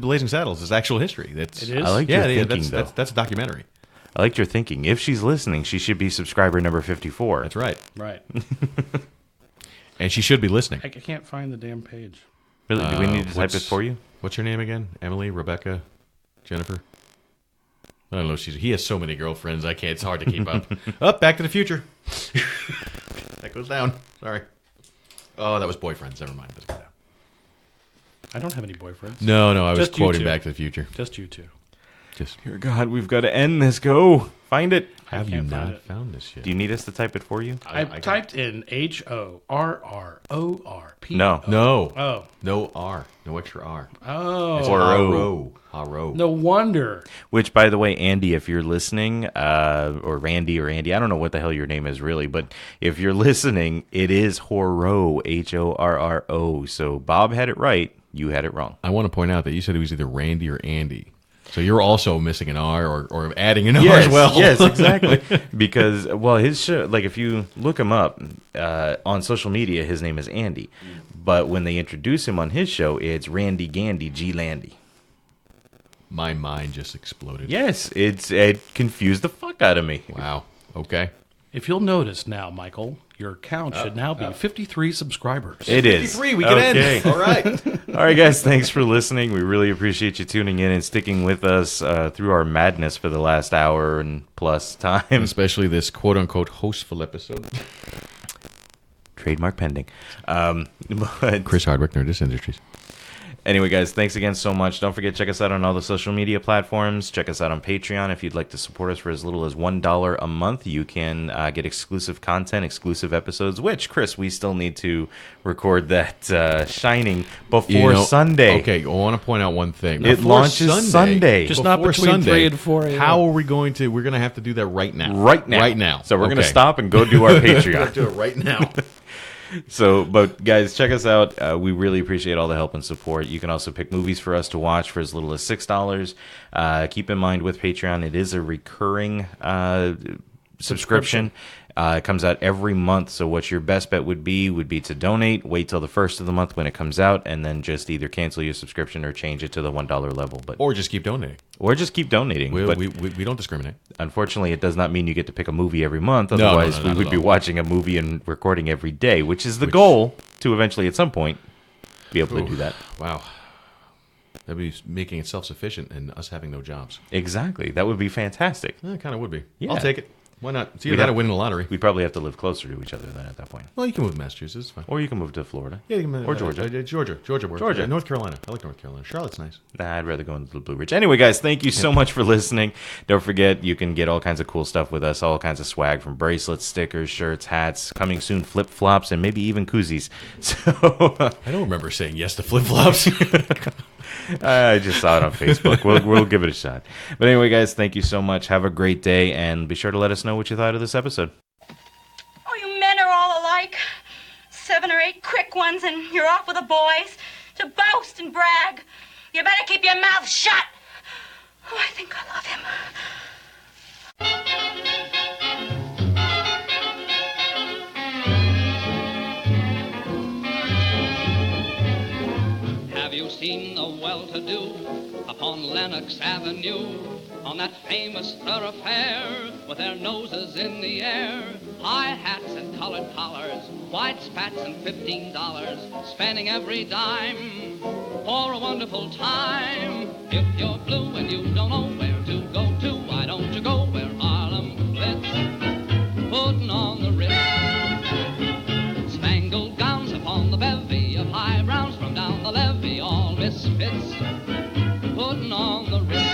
Blazing Saddles is actual history. That's It is? I like your thinking, that's a documentary. I liked your thinking. If she's listening, she should be subscriber number 54. That's right. Right. And she should be listening. I can't find the damn page. Really? Do we need to type it for you? What's your name again? Emily, Rebecca, Jennifer? I don't know. He has so many girlfriends. It's hard to keep up. Back to the Future. That goes down. Sorry. Oh, that was boyfriends. Never mind. Let's go down. I don't have any boyfriends. No. I was Just you quoting two. Back to the Future. Just you two. Dear God, we've got to end this. Go. Find it. Have you can't find not it. found this yet? Do you need us to type it for you? I typed in HORRORP. No. Oh. No R. No extra R. Oh. It's Haro. Haro. No wonder. Which, by the way, Andy, if you're listening, or Randy or Andy, I don't know what the hell your name is really, but if you're listening, it is Horro, Horro. So Bob had it right. You had it wrong. I want to point out that you said it was either Randy or Andy. So you're also missing an R or adding an R Yes, as well. yes, exactly. Because, well, his show, like if you look him up on social media, his name is Andy. But when they introduce him on his show, it's Randy Gandy G. Landy. My mind just exploded. Yes, it confused the fuck out of me. Wow. Okay. If you'll notice now, Michael, your count should now be 53 subscribers. It is. 53, we can end. All right. All right, guys, thanks for listening. We really appreciate you tuning in and sticking with us through our madness for the last hour and plus time. Especially this quote-unquote hostful episode. Trademark pending. But Chris Hardwick, Nerdist Industries. anyway, guys, thanks again so much. Don't forget, check us out on all the social media platforms. Check us out on Patreon. If you'd like to support us for as little as $1 a month, you can get exclusive content, exclusive episodes, which, Chris, we still need to record that Shining before Sunday. Okay, I want to point out one thing. It Before launches Sunday. Just not Before between 3 and 4 a.m. How are we going to... We're going to have to do that right now. Right now. Right now. So we're going to Okay. stop and go do our Patreon. Do it right now. So, but guys, check us out. We really appreciate all the help and support. You can also pick movies for us to watch for as little as $6. Keep in mind with Patreon, it is a recurring subscription. It comes out every month. So what your best bet would be to donate, wait till the first of the month when it comes out, and then just either cancel your subscription or change it to the $1 level. But Or just keep donating. or just keep donating. We, but we don't discriminate. unfortunately, it does not mean you get to pick a movie every month. no, Otherwise, not we would at be all. watching a movie and recording every day, which is the goal to eventually, at some point, be able to do that. Wow. That'd be making it self-sufficient and us having no jobs. Exactly. That would be fantastic. It kind of would be. Yeah. I'll take it. Why not? It's We'd either that or have- winning the lottery. We'd probably have to live closer to each other then at that point. Well, you can move to Massachusetts. It's fine. Or you can move to Florida. Yeah, you can, Or Georgia. Georgia works. Georgia. Yeah, North Carolina. I like North Carolina. Charlotte's nice. Nah, I'd rather go into the Blue Ridge. Anyway, guys, thank you so much for listening. Don't forget, you can get all kinds of cool stuff with us, all kinds of swag from bracelets, stickers, shirts, hats, coming soon, flip-flops, and maybe even koozies. So I don't remember saying yes to flip-flops. I just saw it on Facebook. We'll give it a shot. But anyway, guys, thank you so much. Have a great day, and be sure to let us know what you thought of this episode. Oh, you men are all alike. 7 or 8 quick ones and you're off with the boys to boast and brag. You better keep your mouth shut. Oh, I think I love him. Have you seen the well-to-do upon Lenox Avenue? On that famous thoroughfare with their noses in the air, high hats and colored collars, white spats and $15, spending every dime for a wonderful time. If you're blue and you don't know where to go to, why don't you go where Harlem flits, putting on the Ritz. Spangled gowns upon the bevy of high browns from down the levee, all misfits, putting on the Ritz.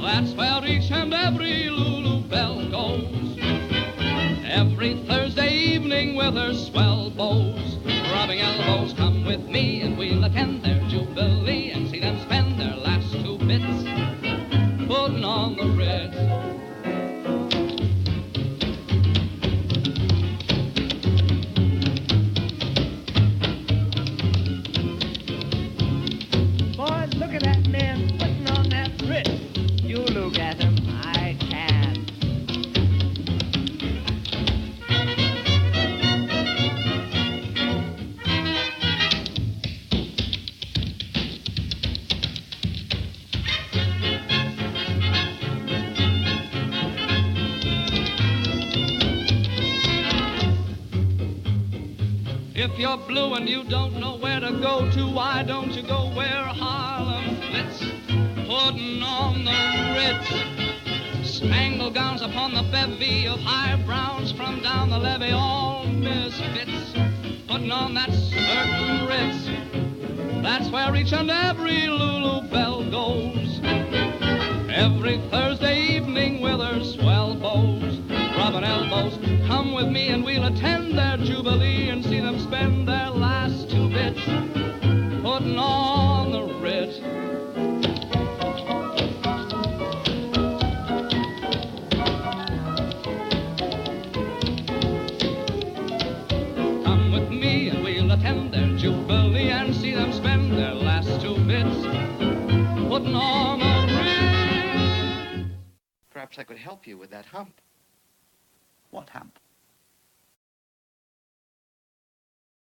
That's where each and every Lulu Belle goes, every Thursday evening with her swell bows, rubbing elbows. Come with me and we'll attend their jubilee and see them spend their last 2 bits, putting on the Ritz. If you're blue and you don't know where to go to, why don't you go where Harlem flits? Putting on the Ritz, spangled gowns upon the bevy of high browns from down the levee, all misfits. Putting on that certain Ritz, that's where each and every Lulu Belle goes. Every Thursday evening with her swell bows, rubbing elbows, come with me and we'll attend their jubilee and see them spend their last 2 bits putting on the Ritz. Come with me and we'll attend their jubilee and see them spend their last 2 bits putting on the Ritz. Perhaps I could help you with that hump. What hump?